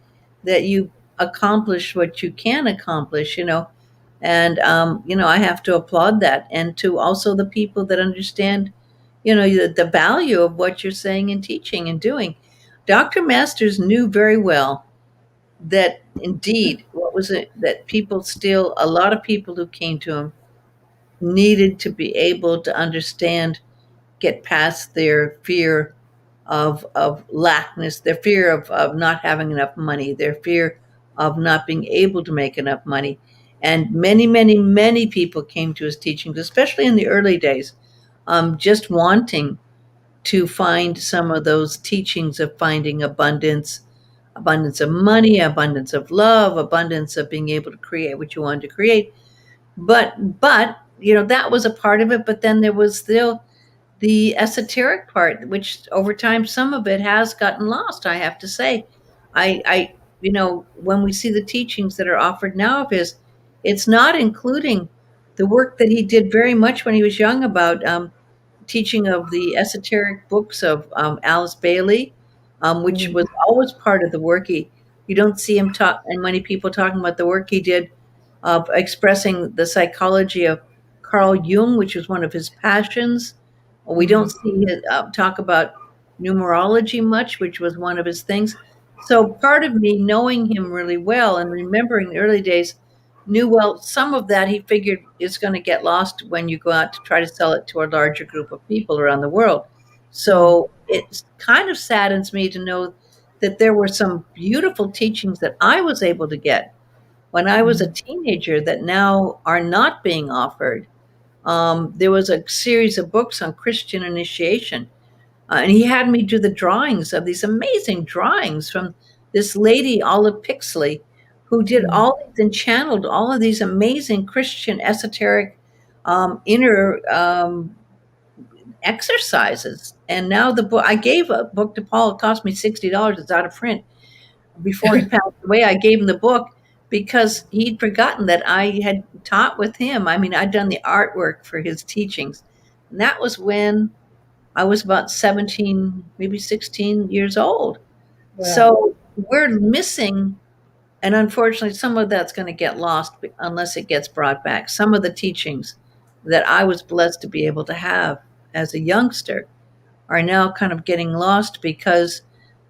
that you accomplish what you can accomplish, And, I have to applaud that. And to also the people that understand, the value of what you're saying and teaching and doing. Dr. Masters knew very well that indeed, what was it that people still, a lot of people who came to him needed to be able to understand, get past their fear of lackness, their fear of not having enough money, their fear of not being able to make enough money. And many, many, many people came to his teachings, especially in the early days, just wanting to find some of those teachings of finding abundance, abundance of money, abundance of love, abundance of being able to create what you wanted to create. But that was a part of it. But then there was still the esoteric part, which over time some of it has gotten lost. I have to say, when we see the teachings that are offered now of his, it's not including the work that he did very much when he was young about teaching of the esoteric books of Alice Bailey, which Mm, was always part of the work. You don't see him talk, and many people talking about the work he did of expressing the psychology of Carl Jung, which was one of his passions. We don't mm, see it talk about numerology much, which was one of his things. So part of me knowing him really well and remembering the early days knew well some of that he figured is going to get lost when you go out to try to sell it to a larger group of people around the world. mm, So it kind of saddens me to know that there were some beautiful teachings that I was able to get when I was a mm. teenager that now are not being offered. There was a series of books on Christian initiation, and he had me do the drawings of these amazing drawings from this lady, Olive Pixley, who did Mm. all these and channeled all of these amazing Christian esoteric inner exercises. And now the book, I gave a book to Paul, it cost me $60. It's out of print. Before he passed away, I gave him the book because he'd forgotten that I had taught with him. I mean, I'd done the artwork for his teachings. And that was when I was about 17, maybe 16 years old. Wow. So we're missing, and unfortunately, some of that's going to get lost unless it gets brought back. Some of the teachings that I was blessed to be able to have as a youngster are now kind of getting lost because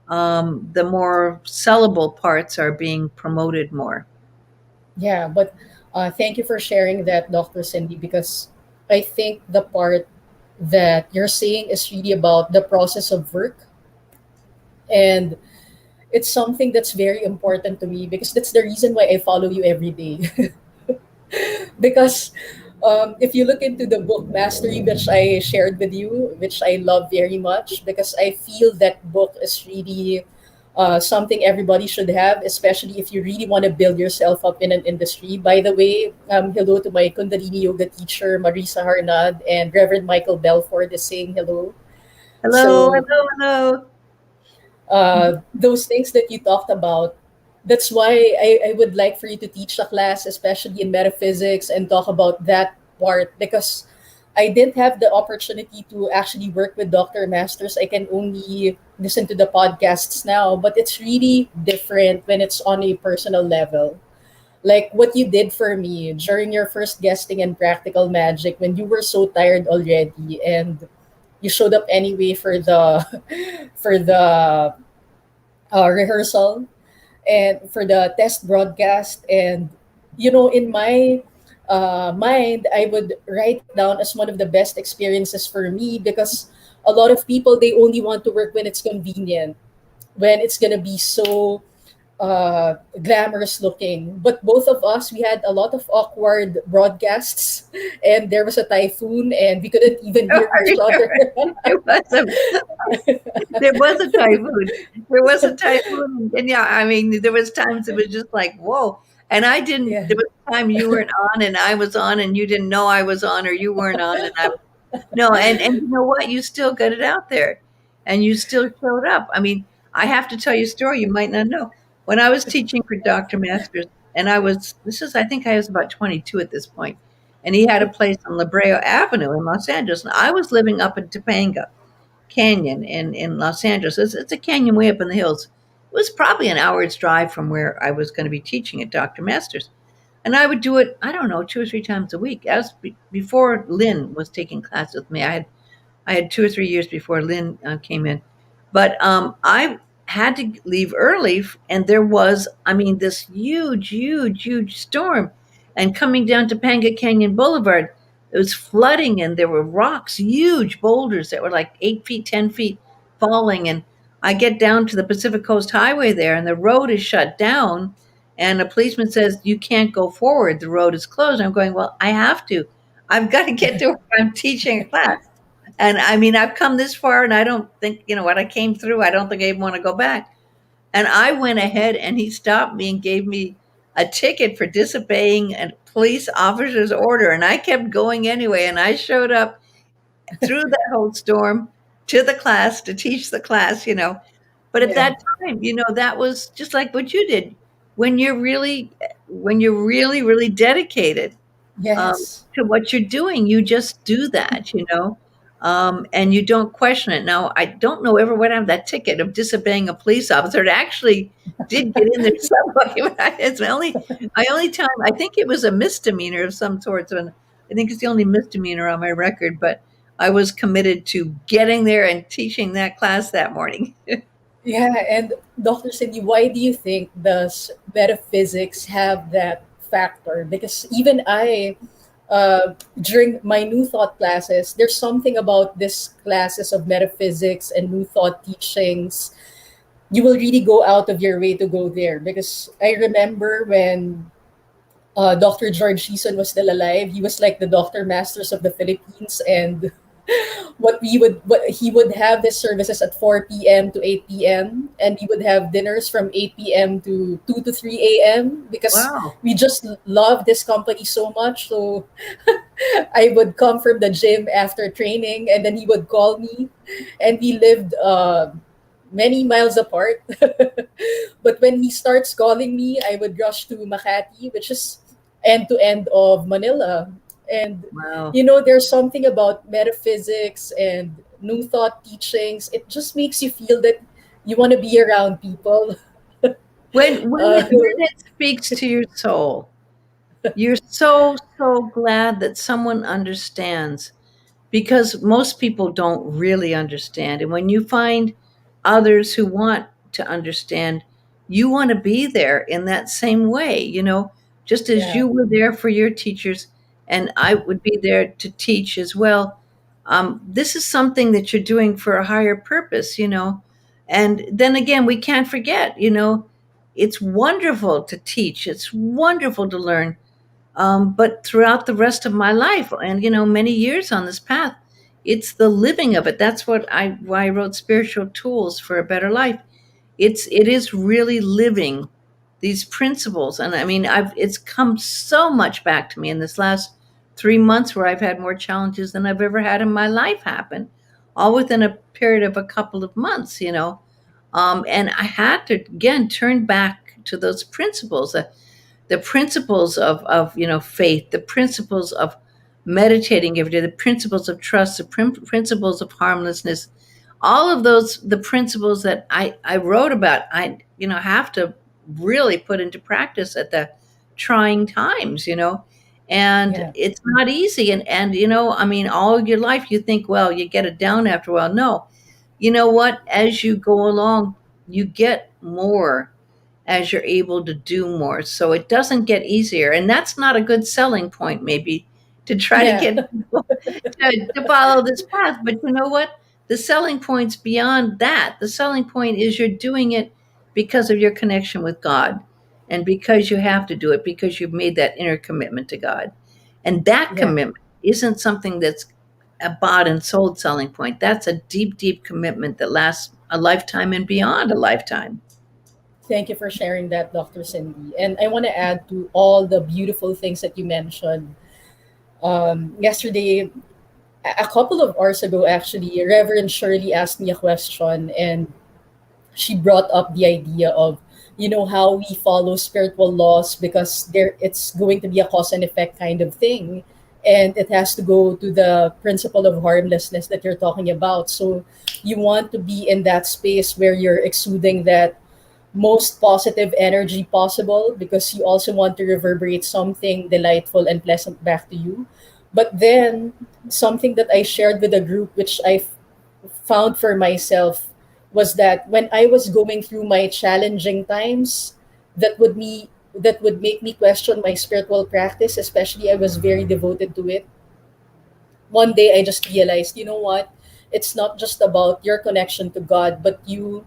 the more sellable parts are being promoted more. Yeah, but thank you for sharing that, Dr. Cindy, because I think the part that you're saying is really about the process of work. And it's something that's very important to me because that's the reason why I follow you every day. Because if you look into the book Mastery, which I shared with you, which I love very much, because I feel that book is really something everybody should have, especially if you really want to build yourself up in an industry. By the way, hello to my Kundalini Yoga teacher, Marisa Harnad, and Reverend Michael Belford is saying hello. Hello, So hello, hello. those things that you talked about, that's why I would like for you to teach the class, especially in metaphysics, and talk about that part because I didn't have the opportunity to actually work with Dr. Masters. I can only listen to the podcasts now, but it's really different when it's on a personal level. Like what you did for me during your first guesting in Practical Magic when you were so tired already and you showed up anyway for the for the rehearsal and for the test broadcast. And in my mind, I would write it down as one of the best experiences for me because a lot of people, they only want to work when it's convenient, when it's gonna be so glamorous looking. But both of us, we had a lot of awkward broadcasts, and there was a typhoon, and we couldn't even hear each other. There was a there was a typhoon. There was a typhoon, and yeah, I mean, there was times it was just like, whoa. And I didn't. Yeah. There was a time you weren't on, and I was on, and you didn't know I was on, or you weren't on, and I no. And you know what? You still got it out there, and you still showed up. I mean, I have to tell you a story you might not know. When I was teaching for Dr. Masters, and I think I was about 22 at this point, and he had a place on La Brea Avenue in Los Angeles, and I was living up in Topanga Canyon in Los Angeles. It's a canyon way up in the hills. It was probably an hour's drive from where I was going to be teaching at Dr. Masters. And I would do it, I don't know, 2 or 3 times a week. As before Lynn was taking classes with me, I had 2 or 3 years before Lynn came in. But I had to leave early, and there was, I mean, this huge, huge, huge storm. And coming down Topanga Canyon Boulevard, it was flooding, and there were rocks, huge boulders that were like 8 feet, 10 feet falling. And I get down to the Pacific Coast Highway there, and the road is shut down. And a policeman says, "You can't go forward. The road is closed." I'm going, "Well, I have to. I've got to get to where I'm teaching a class." And I mean, I've come this far, and I don't think, what I came through, I don't think I even want to go back. And I went ahead, and he stopped me and gave me a ticket for disobeying a police officer's order. And I kept going anyway. And I showed up through that whole storm to the class to teach the class. But at Yeah. that time, that was just like what you did. When you're really dedicated Yes. to what you're doing. You just do that. And you don't question it. Now, I don't know ever what happened that ticket of disobeying a police officer. It actually did get in there somewhere. It's my only time. I think it was a misdemeanor of some sort. And I think it's the only misdemeanor on my record. But I was committed to getting there and teaching that class that morning. Yeah, and Dr. Cindy, why do you think does metaphysics have that factor? Because even I, during my New Thought classes, there's something about this classes of metaphysics and New Thought teachings. You will really go out of your way to go there because I remember when Dr. George Eason was still alive, he was like the Dr. Masters of the Philippines, and what he would have his services at 4 p.m. to 8 p.m. and we would have dinners from 8 p.m. to 2 to 3 a.m. because Wow. we just love this company so much. So I would come from the gym after training and then he would call me, and we lived many miles apart. But when he starts calling me, I would rush to Makati, which is end to end of Manila. And Wow. there's something about metaphysics and new thought teachings. It just makes you feel that you want to be around people. When when Uh, it, when it speaks to your soul, you're so, so glad that someone understands, because most people don't really understand. And when you find others who want to understand, you want to be there in that same way, just as yeah, you were there for your teachers, and I would be there to teach as well. This is something that you're doing for a higher purpose. And then again, we can't forget, it's wonderful to teach, it's wonderful to learn, but throughout the rest of my life and many years on this path, it's the living of it. That's why I wrote Spiritual Tools for a Better Life. It is really living these principles. And I mean, I've it's come so much back to me in this last 3 months, where I've had more challenges than I've ever had in my life happen, all within a period of a couple of months. And I had to again turn back to those principles, the principles of faith, the principles of meditating every day, the principles of trust, the principles of harmlessness, all of those, the principles that I wrote about, I have to really put into practice at the trying times. And yeah, it's not easy. And I mean, all your life you think, well, you get it down after a while. No, you know what? As you go along, you get more as you're able to do more. So it doesn't get easier. And that's not a good selling point, maybe, to try to yeah, get people to follow this path. But you know what? The selling point's beyond that. The selling point is you're doing it because of your connection with God, and because you have to do it because you've made that inner commitment to God. And that yeah. commitment isn't something that's a bought and sold selling point. That's a deep, deep commitment that lasts a lifetime and beyond a lifetime. Thank you for sharing that, Dr. Cindy. And I want to add to all the beautiful things that you mentioned. Yesterday, a couple of hours ago, actually, Reverend Shirley asked me a question, and she brought up the idea of how we follow spiritual laws because it's going to be a cause and effect kind of thing, and it has to go to the principle of harmlessness that you're talking about. So you want to be in that space where you're exuding that most positive energy possible because you also want to reverberate something delightful and pleasant back to you. But then something that I shared with the group, which I found for myself, was that when I was going through my challenging times, that would make me question my spiritual practice, especially I was very devoted to it. One day I just realized, you know what? It's not just about your connection to God, but you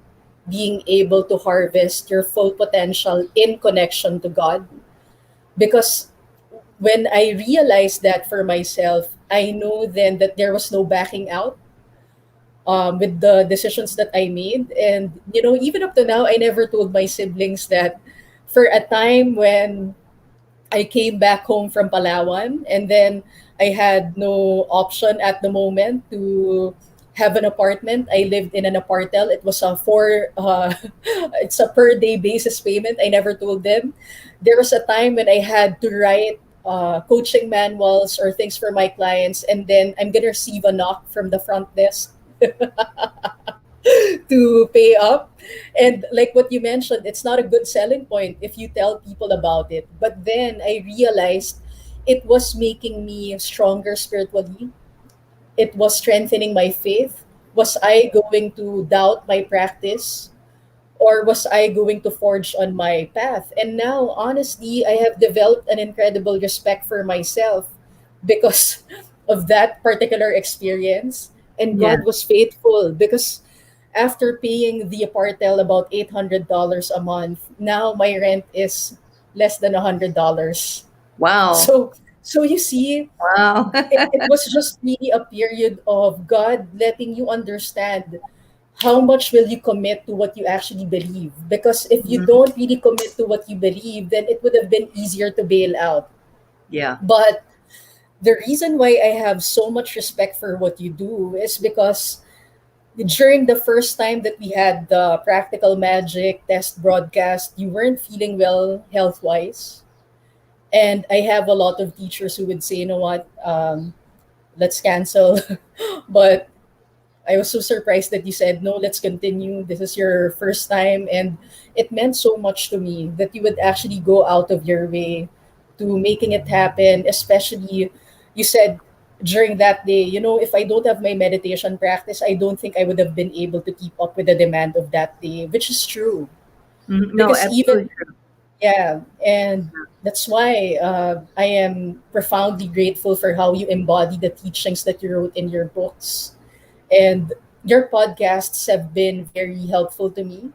being able to harvest your full potential in connection to God. Because when I realized that for myself, I know then that there was no backing out with the decisions that I made. And, even up to now, I never told my siblings that for a time when I came back home from Palawan, and then I had no option at the moment to have an apartment. I lived in an apartel. It was a it's a per day basis payment. I never told them. There was a time when I had to write coaching manuals or things for my clients, and then I'm gonna receive a knock from the front desk to pay up. And like what you mentioned, it's not a good selling point if you tell people about it. But then I realized it was making me stronger spiritually. It was strengthening my faith. Was I going to doubt my practice? Or was I going to forge on my path? And now, honestly, I have developed an incredible respect for myself because of that particular experience. And Yeah. God was faithful because after paying the apartel about $800 a month, now my rent is less than $100. Wow. So, so you see, Wow. it was just really a period of God letting you understand how much will you commit to what you actually believe. Because if you Mhm. don't really commit to what you believe, then it would have been easier to bail out. Yeah. But the reason why I have so much respect for what you do is because during the first time that we had the practical magic test broadcast, you weren't feeling well health wise. And I have a lot of teachers who would say, you know what, let's cancel. But I was so surprised that you said, no, let's continue. This is your first time. And it meant so much to me that you would actually go out of your way to making it happen. Especially, you said during that day, if I don't have my meditation practice, I don't think I would have been able to keep up with the demand of that day, which is true. Mhm. No, Because even, absolutely true. yeah, and that's why I am profoundly grateful for how you embody the teachings that you wrote in your books. And your podcasts have been very helpful to me.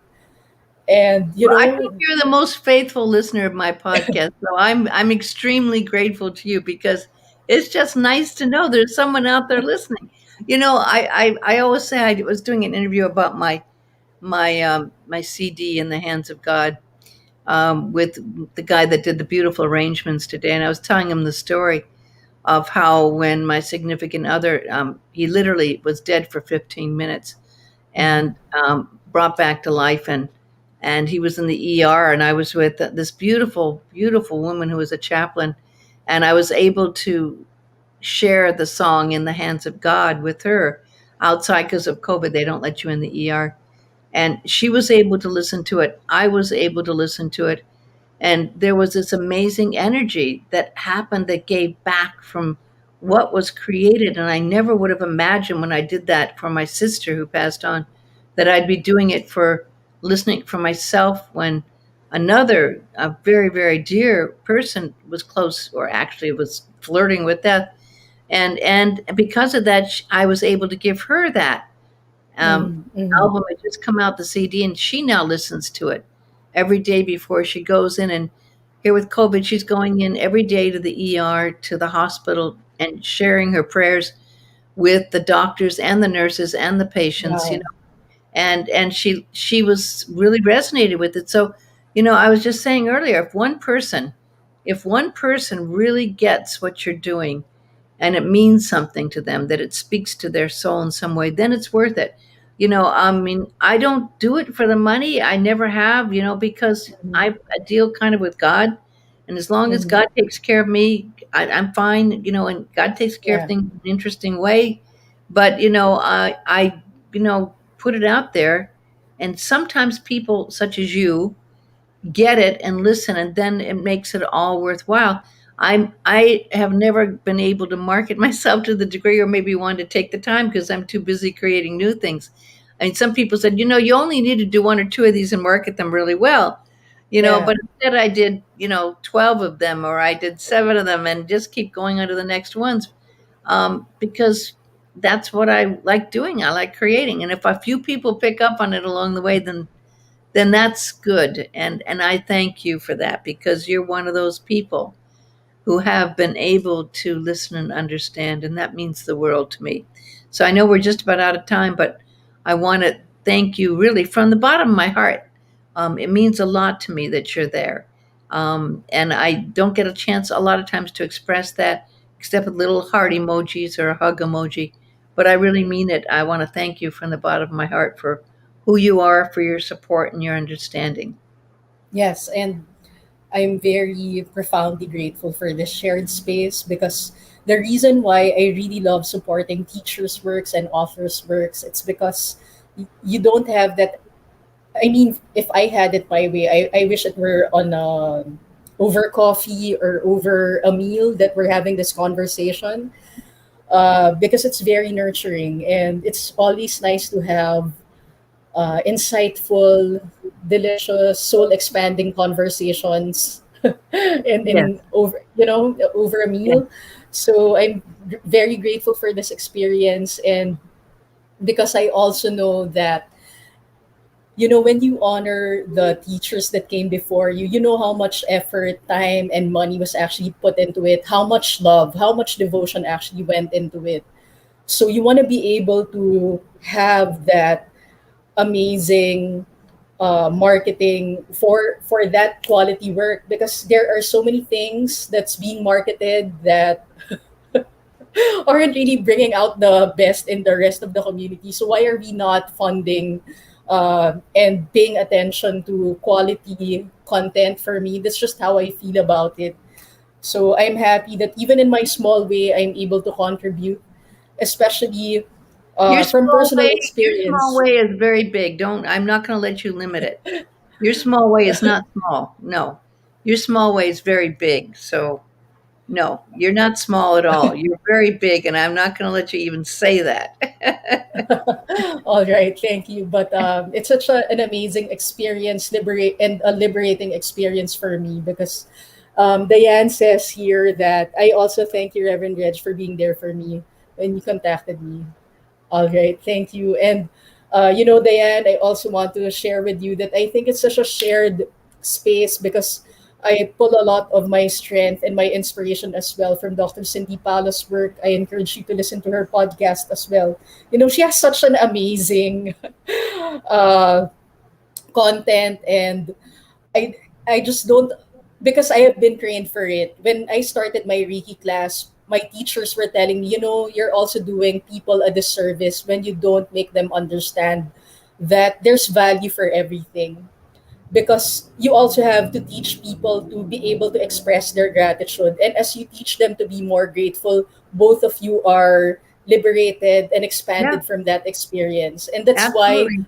And, Well, I think you're the most faithful listener of my podcast, so I'm extremely grateful to you because it's just nice to know there's someone out there listening. I always say I was doing an interview about my CD in the hands of God, with the guy that did the beautiful arrangements today, and I was telling him the story of how when my significant other, he literally was dead for 15 minutes Mhm. and brought back to life, and he was in the ER, and I was with this beautiful, beautiful woman who was a chaplain, and I was able to share the song "In the Hands of God" with her outside because of COVID. They don't let you in the ER, and she was able to listen to it. I was able to listen to it, and there was this amazing energy that happened that gave back from what was created. And I never would have imagined when I did that for my sister who passed on that I'd be doing it for listening for myself when another, a very, very dear person was close or actually was flirting with death. And because of that, I was able to give her that um, Mhm. Mhm. album had just come out, the CD, and she now listens to it every day before she goes in. And here with COVID, she's going in every day to the ER, to the hospital, and sharing her prayers with the doctors and the nurses and the patients. Wow. And she was really resonated with it. So, I was just saying earlier, if one person really gets what you're doing and it means something to them, that it speaks to their soul in some way, then it's worth it. I mean, I don't do it for the money. I never have, because Mhm. I deal kind of with God. And as long as Mhm. God takes care of me, I'm fine, and God takes care of Yeah. things in an interesting way. But, I put it out there. And sometimes people such as you get it and listen, and then it makes it all worthwhile. I have never been able to market myself to the degree, or maybe want to take the time because I'm too busy creating new things. I mean, some people said, you only need to do one or two of these and market them really well, Yeah. but instead I did, 12 of them, or I did seven of them, and just keep going on to the next ones, because that's what I like doing. I like creating, and if a few people pick up on it along the way, then that's good. And I thank you for that because you're one of those people who have been able to listen and understand, and that means the world to me. So I know we're just about out of time, but I want to thank you really from the bottom of my heart. It means a lot to me that you're there. And I don't get a chance a lot of times to express that except with little heart emojis or a hug emoji. but I really mean it. I want to thank you from the bottom of my heart for who you are, for your support and your understanding. Yes, and I'm very profoundly grateful for this shared space because the reason why I really love supporting teachers' works and authors' works, it's because you don't have that. I mean, if I had it my way, I wish it were on over coffee or over a meal that we're having this conversation, because it's very nurturing and it's always nice to have insightful, delicious, soul expanding conversations Yes, in over over a yes. meal. So I'm very grateful for this experience, and because I also know that when you honor the teachers that came before you, you know how much effort, time, and money was actually put into it, how much love, how much devotion actually went into it. So you want to be able to have that amazing marketing for that quality work, because there are so many things that's being marketed that aren't really bringing out the best in the rest of the community. So why are we not funding and paying attention to quality content? For me, that's just how I feel about it. So I'm happy that even in my small way, I'm able to contribute, especially from personal Your small experience. way is very big. Don't I'm not going to let you limit it. Your small way is not small. No. Your small way is very big. So, no, you're not small at all. You're very big, and I'm not going to let you even say that. All right, thank you. But it's such an amazing experience, liberate and a liberating experience for me, because Diane says here that I also thank you, Reverend Reg, for being there for me when you contacted me. All right, thank you. And Diane, I also want to share with you that I think it's such a shared space because I pull a lot of my strength and my inspiration as well from Dr. Cindy Paulos' work. I encourage you to listen to her podcast as well. She has such an amazing uh, content, and I I just don't, because I have been trained for it. When I started my Reiki class, my teachers were telling me, you're also doing people a disservice when you don't make them understand that there's value for everything. Because you also have to teach people to be able to express their gratitude. And as you teach them to be more grateful, both of you are liberated and Yeah, expanded from that experience. And that's why absolutely.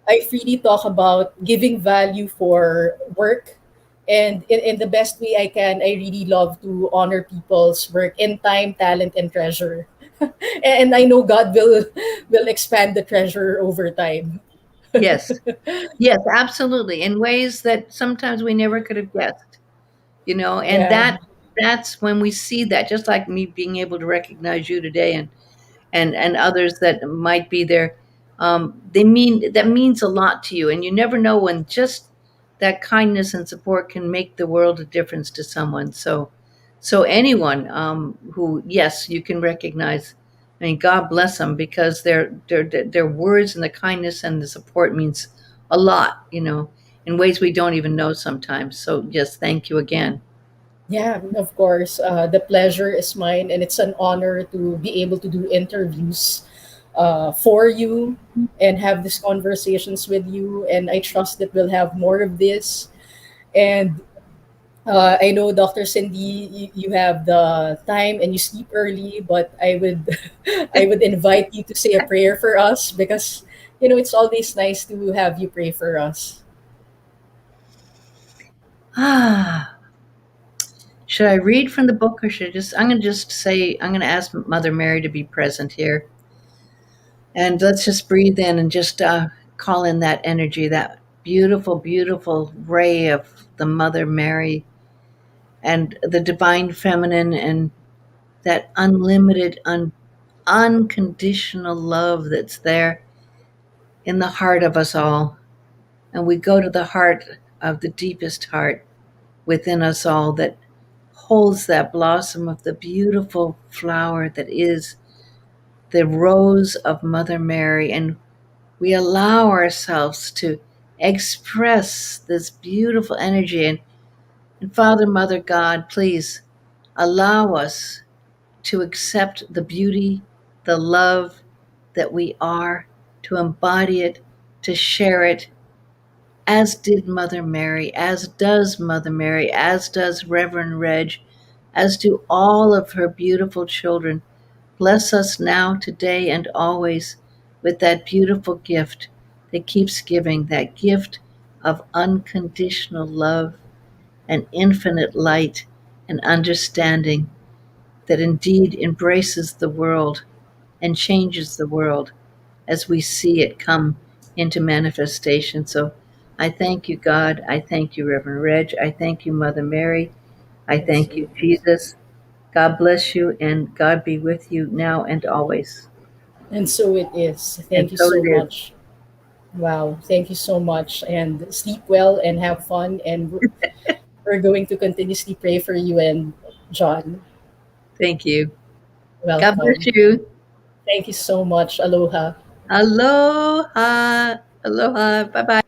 I freely talk about giving value for work. And in the best way I can, I really love to honor people's work in time, talent, and treasure. And I know God will expand the treasure over time. Yes. Yes, absolutely. In ways that sometimes we never could have guessed, and Yeah. that's when we see that, just like me being able to recognize you today and others that might be there. That means a lot to you, and you never know when just that kindness and support can make the world a difference to someone. So anyone who, yes, you can recognize. I mean, God bless them, because their words and the kindness and the support means a lot, in ways we don't even know sometimes. So yes, thank you again. Yeah, of course. The pleasure is mine, and it's an honor to be able to do interviews for you and have these conversations with you. And I trust that we'll have more of this. And I know, Dr. Cindy, you have the time and you sleep early, but I would I would invite you to say a prayer for us, because it's always nice to have you pray for us. Ah. Should I read from the book, or should I just I'm going to just say I'm going to ask Mother Mary to be present here. And let's just breathe in and just call in that energy, that beautiful, beautiful ray of the Mother Mary and the divine feminine, and that unlimited, unconditional love that's there in the heart of us all. And we go to the heart of the deepest heart within us all, that holds that blossom of the beautiful flower that is the rose of Mother Mary. And we allow ourselves to express this beautiful energy. And Father, Mother, God, please allow us to accept the beauty, the love, that we are, to embody it, to share it, as did Mother Mary, as does Mother Mary, as does Reverend Reg, as do all of her beautiful children. Bless us now, today, and always with that beautiful gift that keeps giving, that gift of unconditional love and infinite light and understanding that indeed embraces the world and changes the world as we see it come into manifestation. So I thank you, God. I thank you, Reverend Reg. I thank you, Mother Mary. I And so thank you, it is. Jesus. God bless you and God be with you now and always. And so it is. And Thank you so so it is. much. Wow. Thank you so much. And sleep well and have fun. And we're going to continuously pray for you and John. Thank you. God bless Welcome. you. Thank you so much. Aloha. Aloha. Aloha. Bye bye.